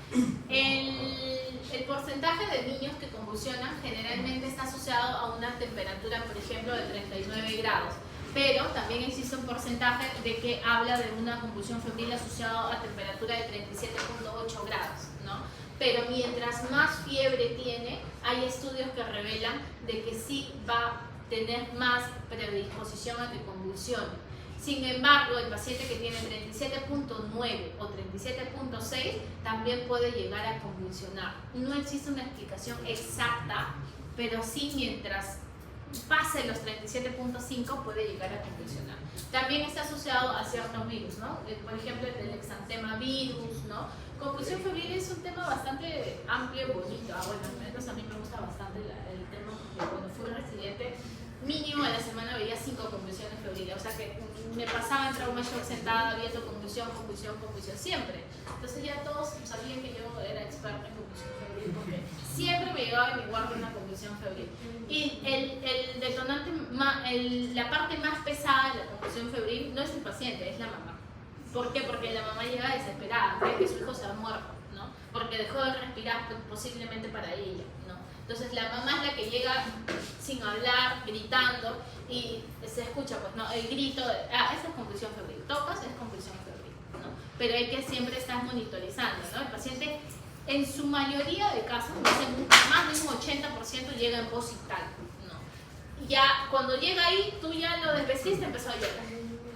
El porcentaje de niños que convulsionan generalmente está asociado a una temperatura, por ejemplo, de 39 grados. Pero también existe un porcentaje de que habla de una convulsión febril asociada a temperatura de 37.8 grados, ¿no? Pero mientras más fiebre tiene, hay estudios que revelan de que sí va a tener más predisposición a que convulsione. Sin embargo, el paciente que tiene 37.9 o 37.6 también puede llegar a convulsionar. No existe una explicación exacta, pero sí mientras pase los 37.5 puede llegar a convulsionar. También está asociado a ciertos virus, ¿no? Por ejemplo, el exantema virus, ¿no? Convulsión febril es un tema bastante amplio y bonito. Bueno, al menos a mí me gusta bastante el tema, porque cuando fui residente, mínimo a la semana veía 5 convulsiones febriles. O sea que me pasaba en trauma shock sentada viendo convulsión siempre. Entonces ya todos sabían que yo era experta en convulsión febril porque siempre me llegaba en mi guardia una convulsión febril. Y el detonante, la parte más pesada de la convulsión febril no es el paciente, es la mamá. ¿Por qué? Porque la mamá llega desesperada, cree que su hijo se ha muerto, ¿no? Porque dejó de respirar posiblemente para ella, ¿no? Entonces la mamá es la que llega sin hablar, gritando, y se escucha, pues, ¿no? El grito de, esa es convulsión febril, tocas, es convulsión febril, ¿no? Pero hay que siempre estar monitorizando, ¿no? El paciente, en su mayoría de casos, más de un 80% llega en positral, ¿no? Y ya cuando llega ahí, tú ya lo desvestiste, empezó a llorar,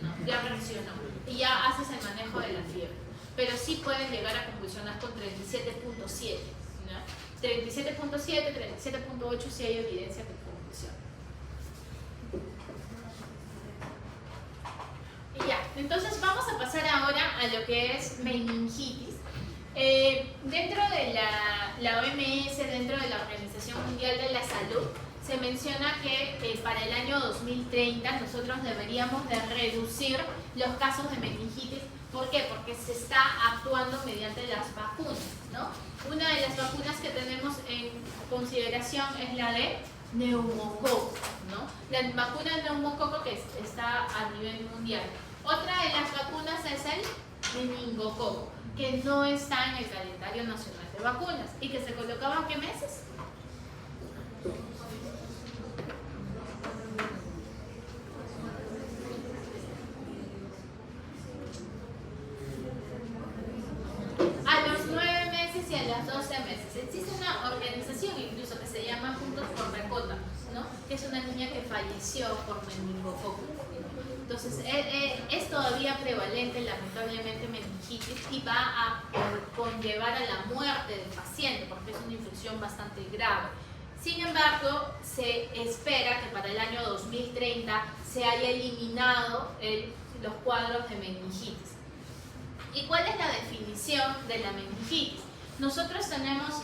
¿no? Ya reaccionó y ya haces el manejo de la fiebre. Pero sí pueden llegar a convulsionar con 37.7, ¿no? 37.7, 37.8 sí hay evidencia de convulsión. Y ya, entonces vamos a pasar ahora a lo que es meningitis. Dentro de la OMS, dentro de la Organización Mundial de la Salud, se menciona que para el año 2030 nosotros deberíamos de reducir los casos de meningitis. ¿Por qué? Porque se está actuando mediante las vacunas, ¿no? Una de las vacunas que tenemos en consideración es la de neumococo, ¿no? La vacuna de neumococo que está a nivel mundial. Otra de las vacunas es el meningococo, que no está en el calendario nacional de vacunas y que se colocaba ¿en qué meses? A los 9 meses y a los 12 meses. Existe una organización incluso que se llama Juntos por Dakota, ¿no? Que es una niña que falleció por meningococo. Entonces es todavía prevalente lamentablemente meningitis y va a conllevar a la muerte del paciente porque es una infección bastante grave. Sin embargo, se espera que para el año 2030 se haya eliminado los cuadros de meningitis. ¿Y cuál es la definición de la meningitis? Nosotros tenemos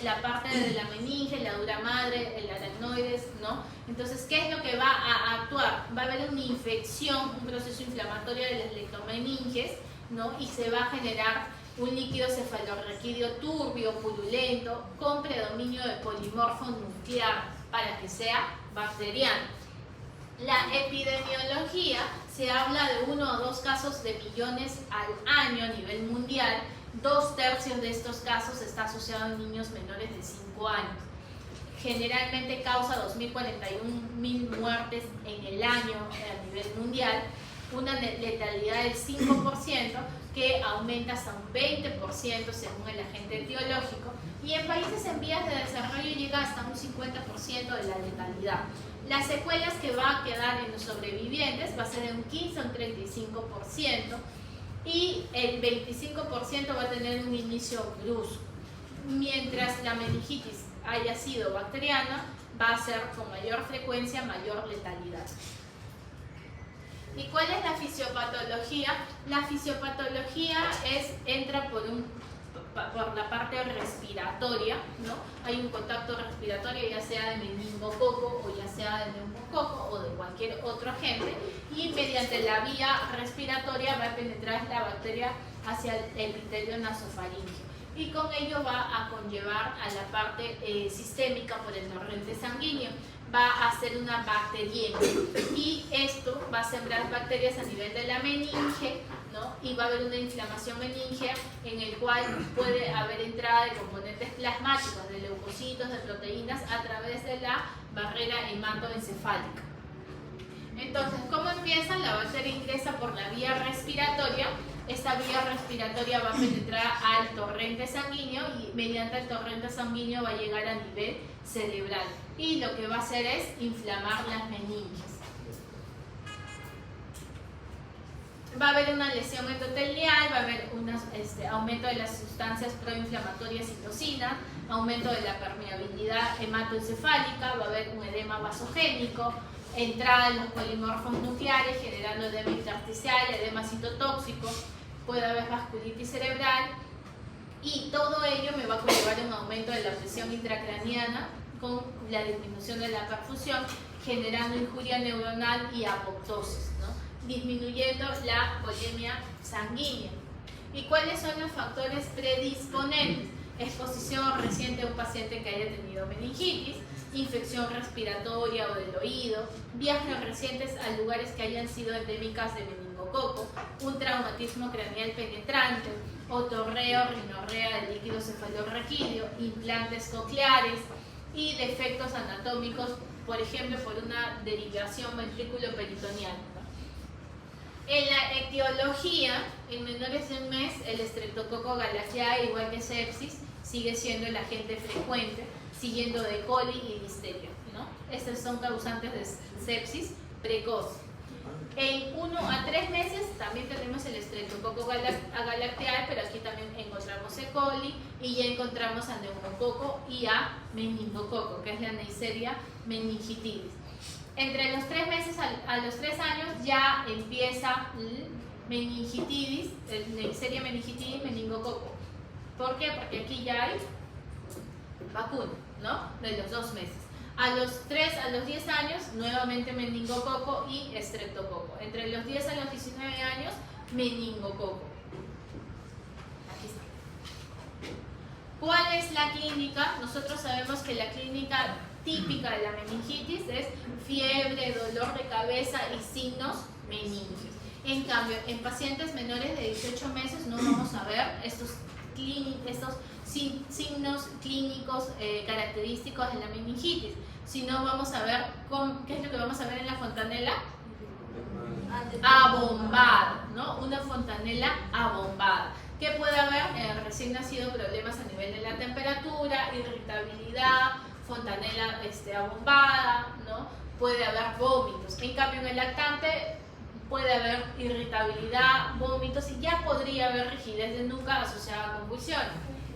la parte de la meninge, la dura madre, el aracnoides, ¿no? Entonces, ¿qué es lo que va a actuar? Va a haber una infección, un proceso inflamatorio de las leptomeninges, ¿no? Y se va a generar un líquido cefalorraquídeo turbio, purulento, con predominio de polimorfo nuclear para que sea bacteriano. La epidemiología se habla de 1 o 2 casos de millones al año a nivel mundial. 2/3 de estos casos está asociado en niños menores de 5 años. Generalmente causa 2.041.000 muertes en el año a nivel mundial, una letalidad del 5%, que aumenta hasta un 20% según el agente etiológico, y en países en vías de desarrollo llega hasta un 50% de la letalidad. Las secuelas que va a quedar en los sobrevivientes va a ser de un 15 a un 35%, y el 25% va a tener un inicio brusco. Mientras la meningitis haya sido bacteriana, va a ser con mayor frecuencia, mayor letalidad. ¿Y cuál es la fisiopatología? La fisiopatología entra por la parte respiratoria, ¿no? Hay un contacto respiratorio, ya sea de meningococo o ya sea de neumococo o de cualquier otro agente, y mediante la vía respiratoria va a penetrar la bacteria hacia el epitelio nasofaríngeo, y con ello va a conllevar a la parte sistémica por el torrente sanguíneo. Va a hacer una bacteriemia, y esto va a sembrar bacterias a nivel de la meninge, ¿no? Y va a haber una inflamación meningea en el cual puede haber entrada de componentes plasmáticos, de leucocitos, de proteínas a través de la barrera hematoencefálica. Entonces, ¿cómo empieza? La bacteria ingresa por la vía respiratoria. Esta vía respiratoria va a penetrar al torrente sanguíneo, y mediante el torrente sanguíneo va a llegar a nivel cerebral, y lo que va a hacer es inflamar las meninges. Va a haber una lesión endotelial, va a haber un aumento de las sustancias proinflamatorias citocinas, aumento de la permeabilidad hematoencefálica, va a haber un edema vasogénico, entrada de los polimorfos nucleares generando edema intersticial, edema citotóxico, puede haber vasculitis cerebral, y todo ello me va a conllevar un aumento de la presión intracraniana con la disminución de la perfusión, generando injuria neuronal y apoptosis, ¿no? Disminuyendo la volemia sanguínea. ¿Y cuáles son los factores predisponentes? Exposición reciente a un paciente que haya tenido meningitis, infección respiratoria o del oído, viajes recientes a lugares que hayan sido endémicas de meningococo, un traumatismo craneal penetrante, otorreo, rinorrea del líquido cefalorraquídeo, implantes cocleares y defectos anatómicos, por ejemplo, por una derivación ventrículo-peritoneal. En la etiología, en menores de un mes, el Streptococcus galaxiae, igual que sepsis, sigue siendo el agente frecuente, siguiendo de coli y listeria, ¿no? Estos son causantes de sepsis precoz. En 1 a 3 meses también tenemos el Streptococcus galacteae, pero aquí también encontramos E. coli, y ya encontramos a neumococo y a meningococo, que es la Neisseria meningitidis. Entre los 3 meses a los 3 años ya empieza meningitidis, el Neisseria meningitidis, meningococo. ¿Por qué? Porque aquí ya hay vacuna, ¿no? De los 2 meses. A los 3 a los 10 años, nuevamente meningococo y estreptococo. Entre los 10 a los 19 años, meningococo. Aquí está. ¿Cuál es la clínica? Nosotros sabemos que la clínica típica de la meningitis es fiebre, dolor de cabeza y signos meningios. En cambio, en pacientes menores de 18 meses no vamos a ver estos signos clínicos característicos de la meningitis, sino vamos a ver qué es lo que vamos a ver en la fontanela abombada, ¿no? Una fontanela abombada. ¿Qué puede haber? Recién nacido, problemas a nivel de la temperatura, irritabilidad, fontanela abombada, ¿no? Puede haber vómitos. En cambio, en el lactante puede haber irritabilidad, vómitos, y ya podría haber rigidez de nuca asociada a convulsiones.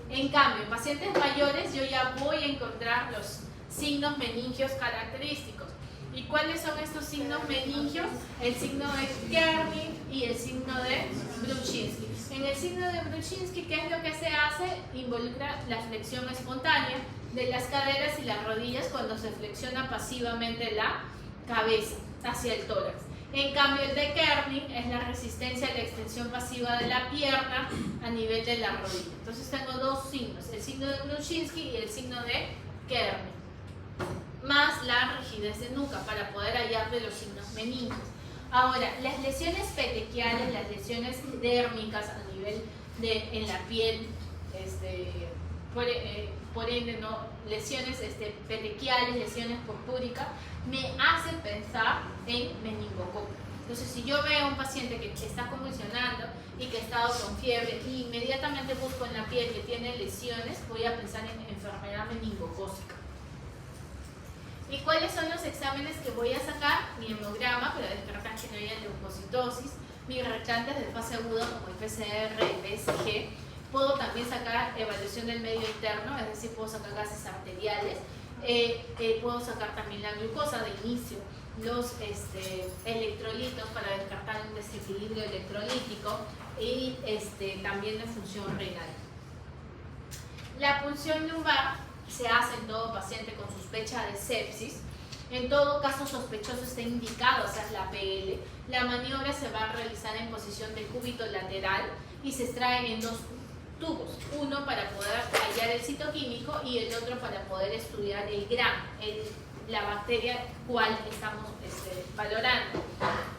En cambio, en pacientes mayores yo ya voy a encontrar los signos meningios característicos. ¿Y cuáles son estos signos meningios? El signo de Kernig y el signo de Bruczynski. En el signo de Bruczynski, ¿qué es lo que se hace? Involucra la flexión espontánea de las caderas y las rodillas cuando se flexiona pasivamente la cabeza hacia el tórax. En cambio, el de Kernig es la resistencia a la extensión pasiva de la pierna a nivel de la rodilla. Entonces tengo 2 signos, el signo de Bruczynski y el signo de Kernig, más la rigidez de nuca para poder hallar de los signos meningios. Ahora, las lesiones petequiales, las lesiones dérmicas a nivel en la piel, por ende, ¿no? Lesiones petequiales, lesiones purpúricas, me hacen pensar en meningococo. Entonces, si yo veo a un paciente que está convulsionando y que ha estado con fiebre y inmediatamente busco en la piel que tiene lesiones, voy a pensar en enfermedad meningocócica. ¿Y cuáles son los exámenes que voy a sacar? Mi hemograma para descartar que no haya leucocitosis, mis reactantes de fase aguda como el PCR, el PSG. Puedo también sacar evaluación del medio interno, es decir, puedo sacar gases arteriales. Puedo sacar también la glucosa de inicio, los electrolitos para descartar un desequilibrio electrolítico y también la función renal. La punción lumbar se hace en todo paciente con sospecha de sepsis. En todo caso sospechoso está indicado hacer la PL. La maniobra se va a realizar en posición de cúbito lateral y se extrae en dos tubos, uno para poder hallar el citoquímico y el otro para poder estudiar el gram, la bacteria cual estamos valorando.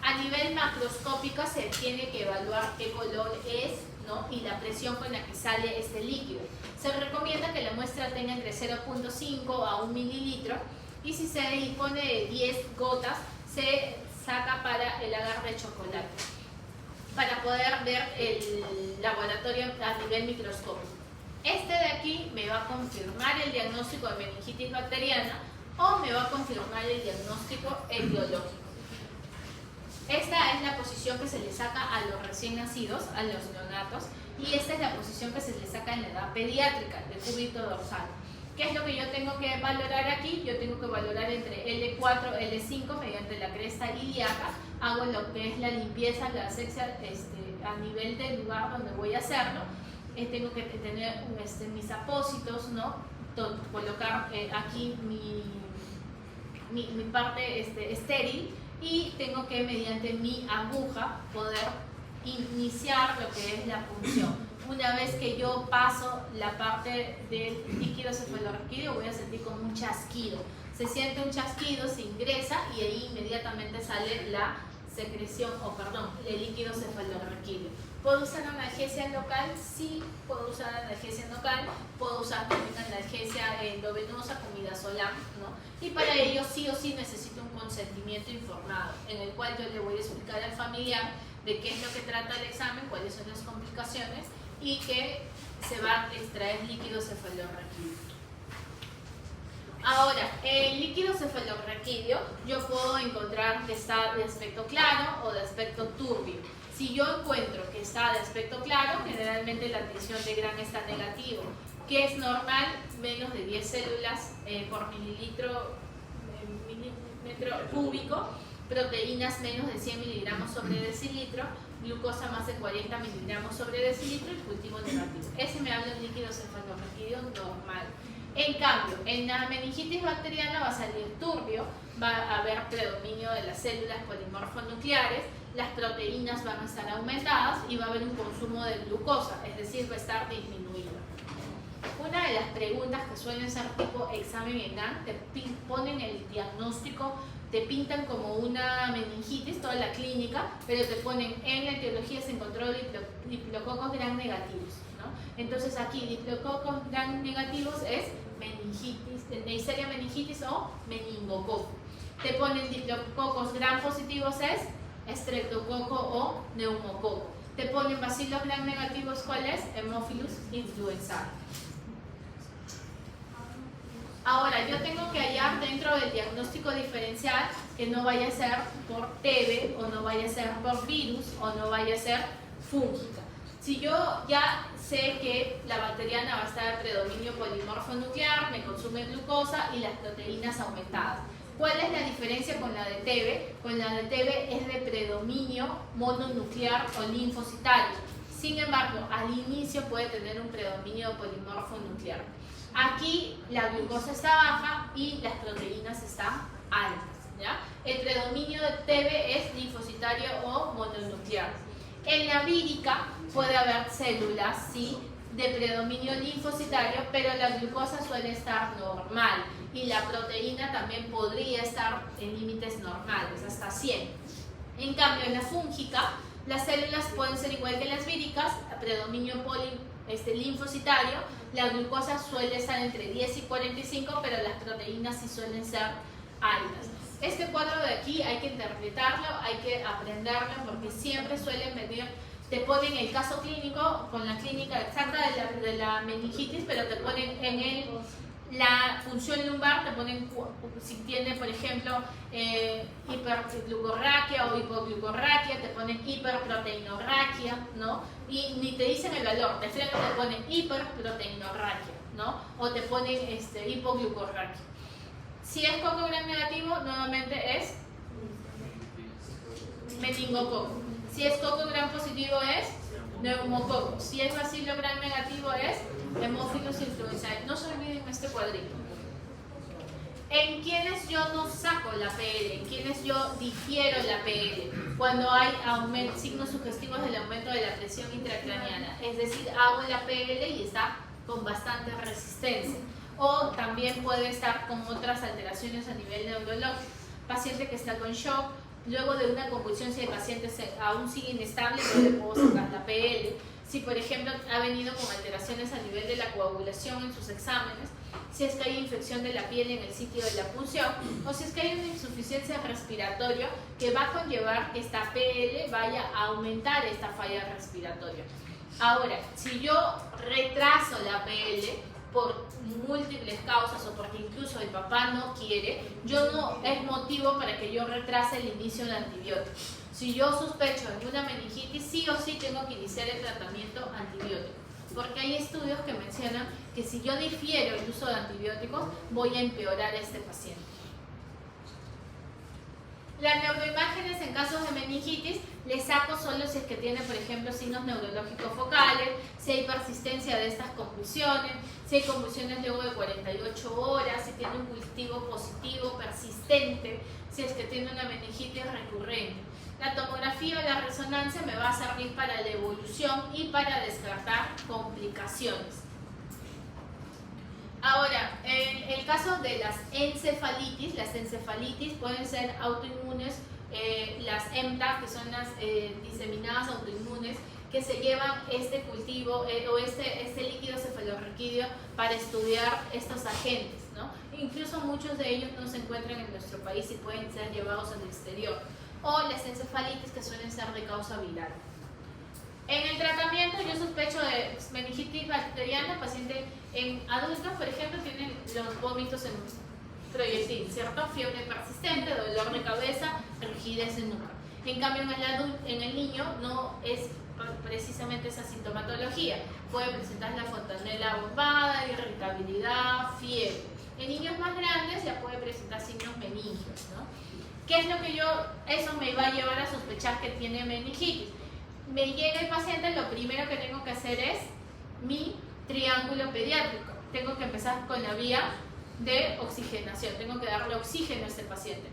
A nivel macroscópico se tiene que evaluar qué color es, ¿no? Y la presión con la que sale este líquido. Se recomienda que la muestra tenga entre 0.5 a 1 mililitro y si se dispone de 10 gotas se saca para el agar de chocolate, para poder ver el laboratorio a nivel microscópico. Este de aquí me va a confirmar el diagnóstico de meningitis bacteriana o me va a confirmar el diagnóstico etiológico. Esta es la posición que se le saca a los recién nacidos, a los neonatos, y esta es la posición que se le saca en la edad pediátrica, de cúbito dorsal. ¿Qué es lo que yo tengo que valorar aquí? Yo tengo que valorar entre L4 y L5 mediante la cresta ilíaca. Hago lo que es la limpieza, la asepsia a nivel del lugar donde voy a hacerlo. Tengo que tener mis apósitos, ¿no? Colocar aquí mi parte estéril y tengo que mediante mi aguja poder iniciar lo que es la punción. Una vez que yo paso la parte del líquido cefalorraquídeo voy a sentir como un chasquido. Se siente un chasquido, se ingresa y ahí inmediatamente sale la secreción, el líquido cefalorraquídeo. ¿Puedo usar analgesia local? Sí, puedo usar analgesia local. Puedo usar también analgesia endovenosa con midazolam, ¿no? Y para ello sí o sí necesito un consentimiento informado, en el cual yo le voy a explicar al familiar de qué es lo que trata el examen, cuáles son las complicaciones y que se va a extraer líquido cefalorraquídeo. Ahora, el líquido cefalorraquídeo yo puedo encontrar que está de aspecto claro o de aspecto turbio. Si yo encuentro que está de aspecto claro, generalmente la tensión de Gram está negativo, que es normal, menos de 10 células por milímetro cúbico, proteínas menos de 100 miligramos sobre decilitro, glucosa más de 40 miligramos sobre decilitro y cultivo negativo. Ese me habla de un líquido cefalorraquídeo normal. En cambio, en la meningitis bacteriana va a salir turbio, va a haber predominio de las células polimorfonucleares, las proteínas van a estar aumentadas y va a haber un consumo de glucosa, es decir, va a estar disminuido. Una de las preguntas que suelen ser tipo examen ENAN, te ponen el diagnóstico, te pintan como una meningitis, toda la clínica, pero te ponen en la etiología se encontró diplococos gram negativos, ¿no? Entonces aquí diplococos gram negativos es meningitis, Neisseria meningitis o meningococo. Te ponen diplococos gram positivos es estreptococo o neumococo. Te ponen bacilos gram negativos, ¿cuál es? Haemophilus influenzae. Ahora, yo tengo que hallar dentro del diagnóstico diferencial que no vaya a ser por TB o no vaya a ser por virus o no vaya a ser fúngica. Si yo ya sé que la bacteriana va a estar en predominio polimorfonuclear, me consume glucosa y las proteínas aumentadas. ¿Cuál es la diferencia con la de TB? Con la de TB es de predominio mononuclear o linfocitario. Sin embargo, al inicio puede tener un predominio polimorfonuclear. Aquí la glucosa está baja y las proteínas están altas, ¿ya? El predominio de TB es linfocitario o mononuclear. En la vírica puede haber células, sí, de predominio linfocitario, pero la glucosa suele estar normal y la proteína también podría estar en límites normales, hasta 100. En cambio, en la fúngica, las células pueden ser igual que las víricas, predominio linfocitario, la glucosa suele estar entre 10 y 45, pero las proteínas sí suelen ser altas. Este cuadro de aquí hay que interpretarlo, hay que aprenderlo, porque siempre suelen venir, te ponen el caso clínico con la clínica exacta de la meningitis, pero te ponen en la función lumbar, te ponen si tiene, por ejemplo, hiperglucorraquia o hipoglucorraquia, te ponen hiperproteinorraquia, ¿no? Y ni te dicen el valor, te ponen hiperproteinorraquia, ¿no? O te ponen hipoglucorraquia. Si es coco gram negativo, nuevamente es meningococo. Si es coco gram positivo es neumococo. Si es bacilo gram negativo es Haemophilus influenzae. No se olviden este cuadrito. En quienes yo no saco la PL, en quienes yo difiero la PL, cuando hay signos sugestivos del aumento de la presión intracraneana, es decir, hago la PL y está con bastante resistencia, o también puede estar con otras alteraciones a nivel neurológico, paciente que está con shock, luego de una convulsión, si el paciente aún sigue inestable, no le puedo sacar la PL. Si por ejemplo ha venido con alteraciones a nivel de la coagulación en sus exámenes, si es que hay infección de la piel en el sitio de la punción, o si es que hay una insuficiencia respiratoria que va a conllevar que esta PL vaya a aumentar esta falla respiratoria. Ahora, si yo retraso la PL por múltiples causas o porque incluso el papá no quiere, no es motivo para que yo retrase el inicio de antibióticos. Si yo sospecho de una meningitis, sí o sí tengo que iniciar el tratamiento antibiótico, porque hay estudios que mencionan que si yo difiero el uso de antibióticos, voy a empeorar a este paciente. Las neuroimágenes en casos de meningitis le saco solo si es que tiene, por ejemplo, signos neurológicos focales, si hay persistencia de estas convulsiones, si hay convulsiones luego de 48 horas, si tiene un cultivo positivo persistente, si es que tiene una meningitis recurrente. La tomografía o la resonancia me va a servir para la evolución y para descartar complicaciones. Ahora, en el caso de las encefalitis pueden ser autoinmunes, las EMTA, que son las diseminadas autoinmunes, que se llevan este cultivo o este líquido cefalorraquídeo para estudiar estos agentes, ¿no? Incluso muchos de ellos no se encuentran en nuestro país y pueden ser llevados al exterior. O las encefalitis, que suelen ser de causa viral. En el tratamiento yo sospecho de meningitis bacteriana, paciente en adultos, por ejemplo, tienen los vómitos en proyectil, ¿cierto? Fiebre persistente, dolor de cabeza, rigidez en nuca. En cambio, en el niño no es precisamente esa sintomatología. Puede presentar la fontanela bombada, irritabilidad, fiebre. En niños más grandes ya puede presentar signos meningios, ¿no? ¿Qué es lo que eso me va a llevar a sospechar que tiene meningitis? Me llega el paciente, lo primero que tengo que hacer es mi triángulo pediátrico. Tengo que empezar con la vía de oxigenación, tengo que darle oxígeno a este paciente.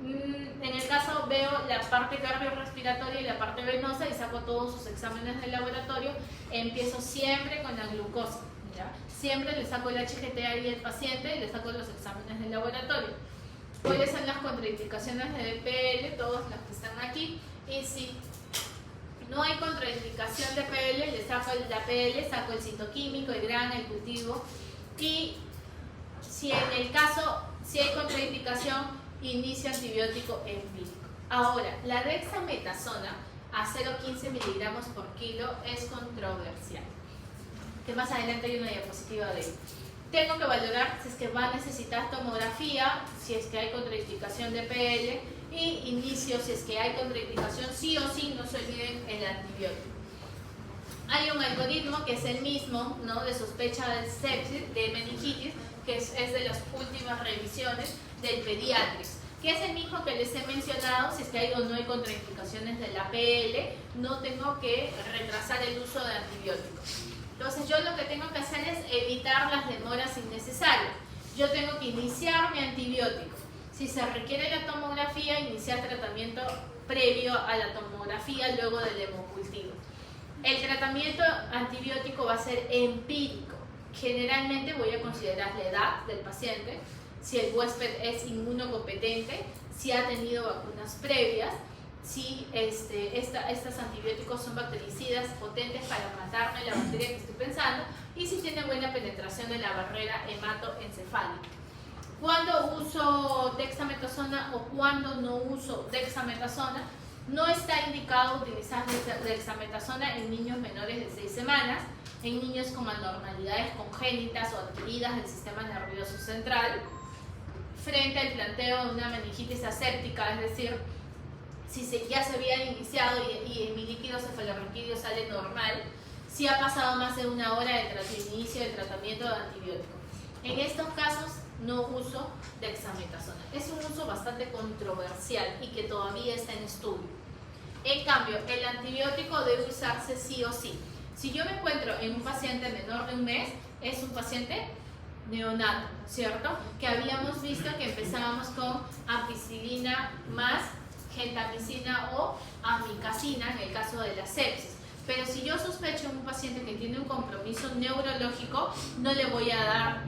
En el caso veo la parte cardiorrespiratoria y la parte venosa y saco todos sus exámenes de laboratorio. Empiezo siempre con la glucosa, ¿ya? Siempre le saco el HGT-I al paciente y le saco los exámenes de laboratorio. ¿Cuáles son las contraindicaciones de PL? Todas las que están aquí. Y si no hay contraindicación de PL, le saco la PL, saco el citoquímico, el grano, el cultivo. Y si en el caso, si hay contraindicación, inicio antibiótico empírico. Ahora, la dexametasona a 0,15 miligramos por kilo es controversial. Que más adelante hay una diapositiva de ello. Tengo que valorar si es que va a necesitar tomografía, si es que hay contraindicación de PL, y inicio si es que hay contraindicación, sí o sí, no se olviden el antibiótico. Hay un algoritmo que es el mismo, ¿no?, de sospecha de sepsis, de meningitis, que es de las últimas revisiones del Pediatrics, que es el mismo que les he mencionado. Si es que hay o no hay contraindicaciones de la PL, no tengo que retrasar el uso de antibióticos. Entonces yo lo que tengo que hacer es evitar las demoras innecesarias. Yo tengo que iniciar mi antibiótico. Si se requiere la tomografía, iniciar tratamiento previo a la tomografía, luego del hemocultivo. El tratamiento antibiótico va a ser empírico. Generalmente voy a considerar la edad del paciente, si el huésped es inmunocompetente, si ha tenido vacunas previas, si estos antibióticos son bactericidas potentes para matarme la bacteria que estoy pensando, y si tiene buena penetración de la barrera hematoencefálica. ¿Cuándo uso uso dexametasona o cuándo no uso dexametasona. No está indicado utilizar dexametasona en niños menores de 6 semanas, en niños con anormalidades congénitas o adquiridas del sistema nervioso central, frente al planteo de una meningitis aséptica, es decir, si ya se había iniciado y mi líquido cefalorraquídeo sale normal, si ha pasado más de 1 hora del inicio del tratamiento de antibiótico. En estos casos no uso dexametasona. Es un uso bastante controversial y que todavía está en estudio. En cambio, el antibiótico debe usarse sí o sí. Si yo me encuentro en un paciente menor de 1 mes, es un paciente neonato, ¿cierto? Que habíamos visto que empezábamos con ampicilina más gentamicina o amicacina en el caso de la sepsis. Pero si yo sospecho en un paciente que tiene un compromiso neurológico, no le voy a dar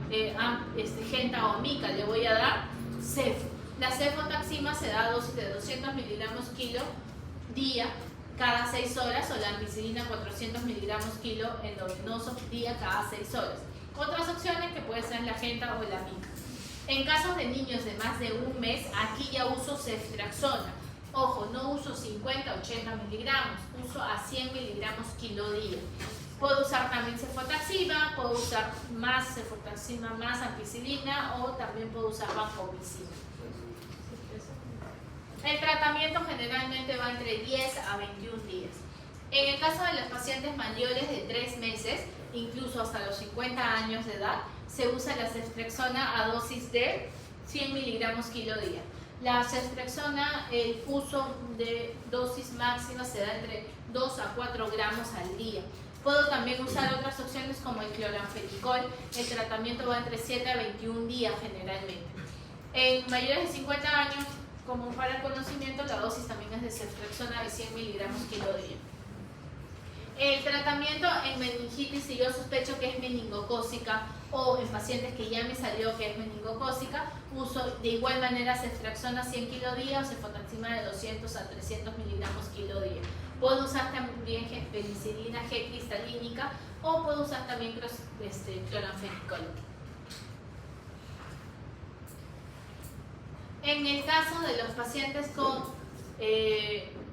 genta o amica, le voy a dar cefo. La cefotaxima se da a dosis de 200 miligramos kilo día cada 6 horas, o la ampicilina 400 miligramos kilo endovenoso día cada 6 horas. Otras opciones que puede ser la genta o la amica. En casos de niños de más de 1 mes, aquí ya uso ceftriaxona. Ojo, no uso 50, 80 miligramos, uso a 100 miligramos kilo día. Puedo usar también cefotaxima, puedo usar más cefotaxima más ampicilina o también puedo usar vancomicina. El tratamiento generalmente va entre 10 a 21 días. En el caso de los pacientes mayores de 3 meses, incluso hasta los 50 años de edad, se usa la ceftriaxona a dosis de 100 miligramos kilo día. La ceftriaxona, el uso de dosis máxima se da entre 2 a 4 gramos al día. Puedo también usar otras opciones como el cloranfenicol. El tratamiento va entre 7 a 21 días generalmente. En mayores de 50 años, como para el conocimiento, la dosis también es de ceftriaxona de 100 miligramos kilo día. El tratamiento en meningitis, si yo sospecho que es meningocócica o en pacientes que ya me salió que es meningocócica, uso de igual manera ceftriaxona 100 kilo día o cefotaxima de 200 a 300 miligramos kilo día. Puedo usar también penicilina G cristalínica o puedo usar también cloranfenicol. En el caso de los pacientes con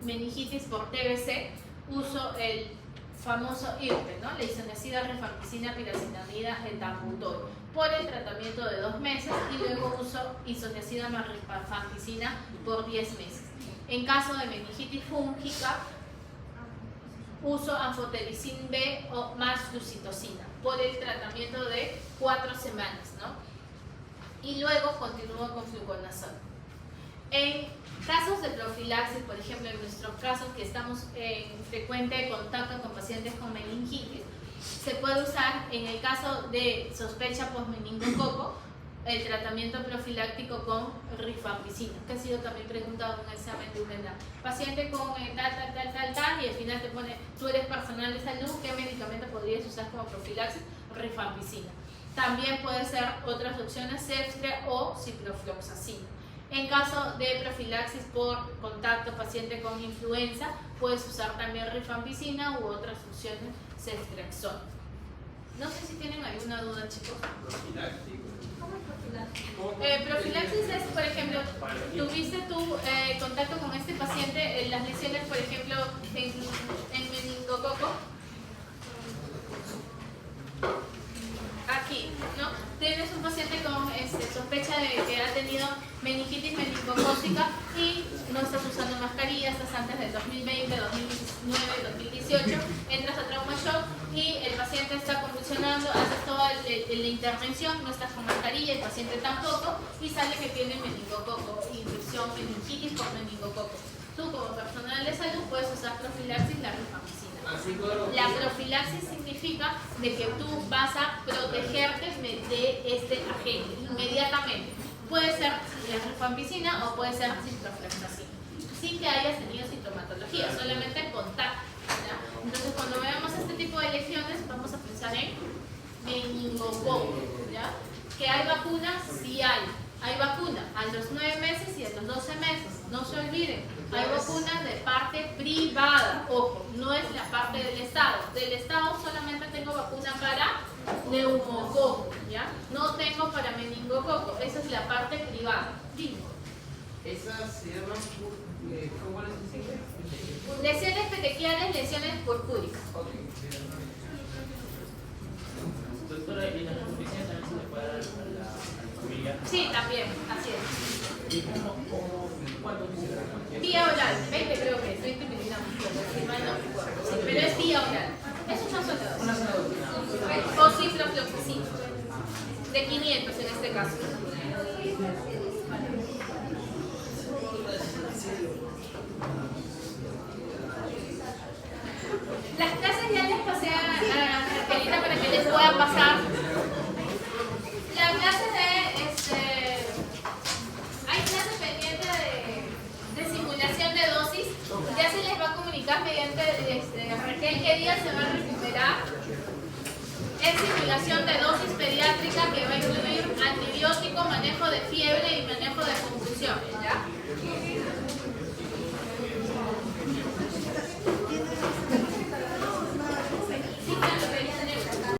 meningitis por TBC, uso el famoso IRPE, ¿no? La isoniazida rifampicina pirazinamida etaputor, por el tratamiento de 2 meses, y luego uso isoniazida rifampicina por 10 meses. En caso de meningitis fúngica, uso anfotericin B o más flucitocina por el tratamiento de 4 semanas, ¿no? Y luego continúo con fluconazol. En casos de profilaxis, por ejemplo, en nuestro caso que estamos en frecuente contacto con pacientes con meningitis, se puede usar en el caso de sospecha por meningococo el tratamiento profiláctico con rifampicina, que ha sido también preguntado en un examen de UNEDA. Paciente con tal, y al final te pone, tú eres personal de salud, ¿qué medicamento podrías usar como profilaxis? Rifampicina. También puede ser otras opciones, Ceftra o ciprofloxacina. En caso de profilaxis por contacto paciente con influenza, puedes usar también rifampicina u otras opciones, ceftriaxona. No sé si tienen alguna duda, chicos. Profiláctico. ¿Cómo es profiláctico? Profilaxis es, por ejemplo, tuviste tu contacto con este paciente, las lesiones, por ejemplo, en meningococo. Aquí, ¿no? Tienes un paciente con sospecha de que ha tenido meningitis meningocócica y no estás usando mascarilla, estás antes del 2020, 2019, 2018, entras a trauma shock y el paciente está convulsionando, haces toda la intervención, no estás con mascarilla, el paciente tampoco, y sale que tiene meningococo, infección meningitis por meningococo. Tú como personal de salud puedes usar profilaxis, la rifampicina. La profilaxis significa de que tú vas a protegerte de este agente inmediatamente. Puede ser la rifampicina o puede ser ciprofloxacina, sin que hayas tenido sintomatología, solamente contacto, ¿ya? Entonces, cuando veamos este tipo de lesiones, vamos a pensar en meningococo, ¿ya? ¿Que hay vacunas? Sí hay. Hay vacuna a los 9 meses y a los 12 meses. No se olviden, hay vacunas de parte privada. Ojo, no es la parte del Estado. Del Estado solamente tengo vacuna para neumococo, ¿ya? No tengo para meningococo. Esa es la parte privada. privada. Esas se llaman, ¿cuál es el signo? Lesiones petequiales, lesiones purpúricas. Ok. Doctora, ¿y la transmisión también se le puede dar a la familia? Sí, también, así es. ¿Y cuándo se da? Vía oral, 20 creo que es, 20 miligramos, si mal no recuerdo. Sí, pero es vía oral. Es una sola dosis. Una sola dosis. O ciprofloxacin, de 500 en este caso. Las clases ya les pasé a Angelita para que les pueda pasar. La clase hay clases pendientes de simulación de dosis. Ya se les va a comunicar mediante Raquel qué día se va a recuperar. Es simulación de dosis pediátrica que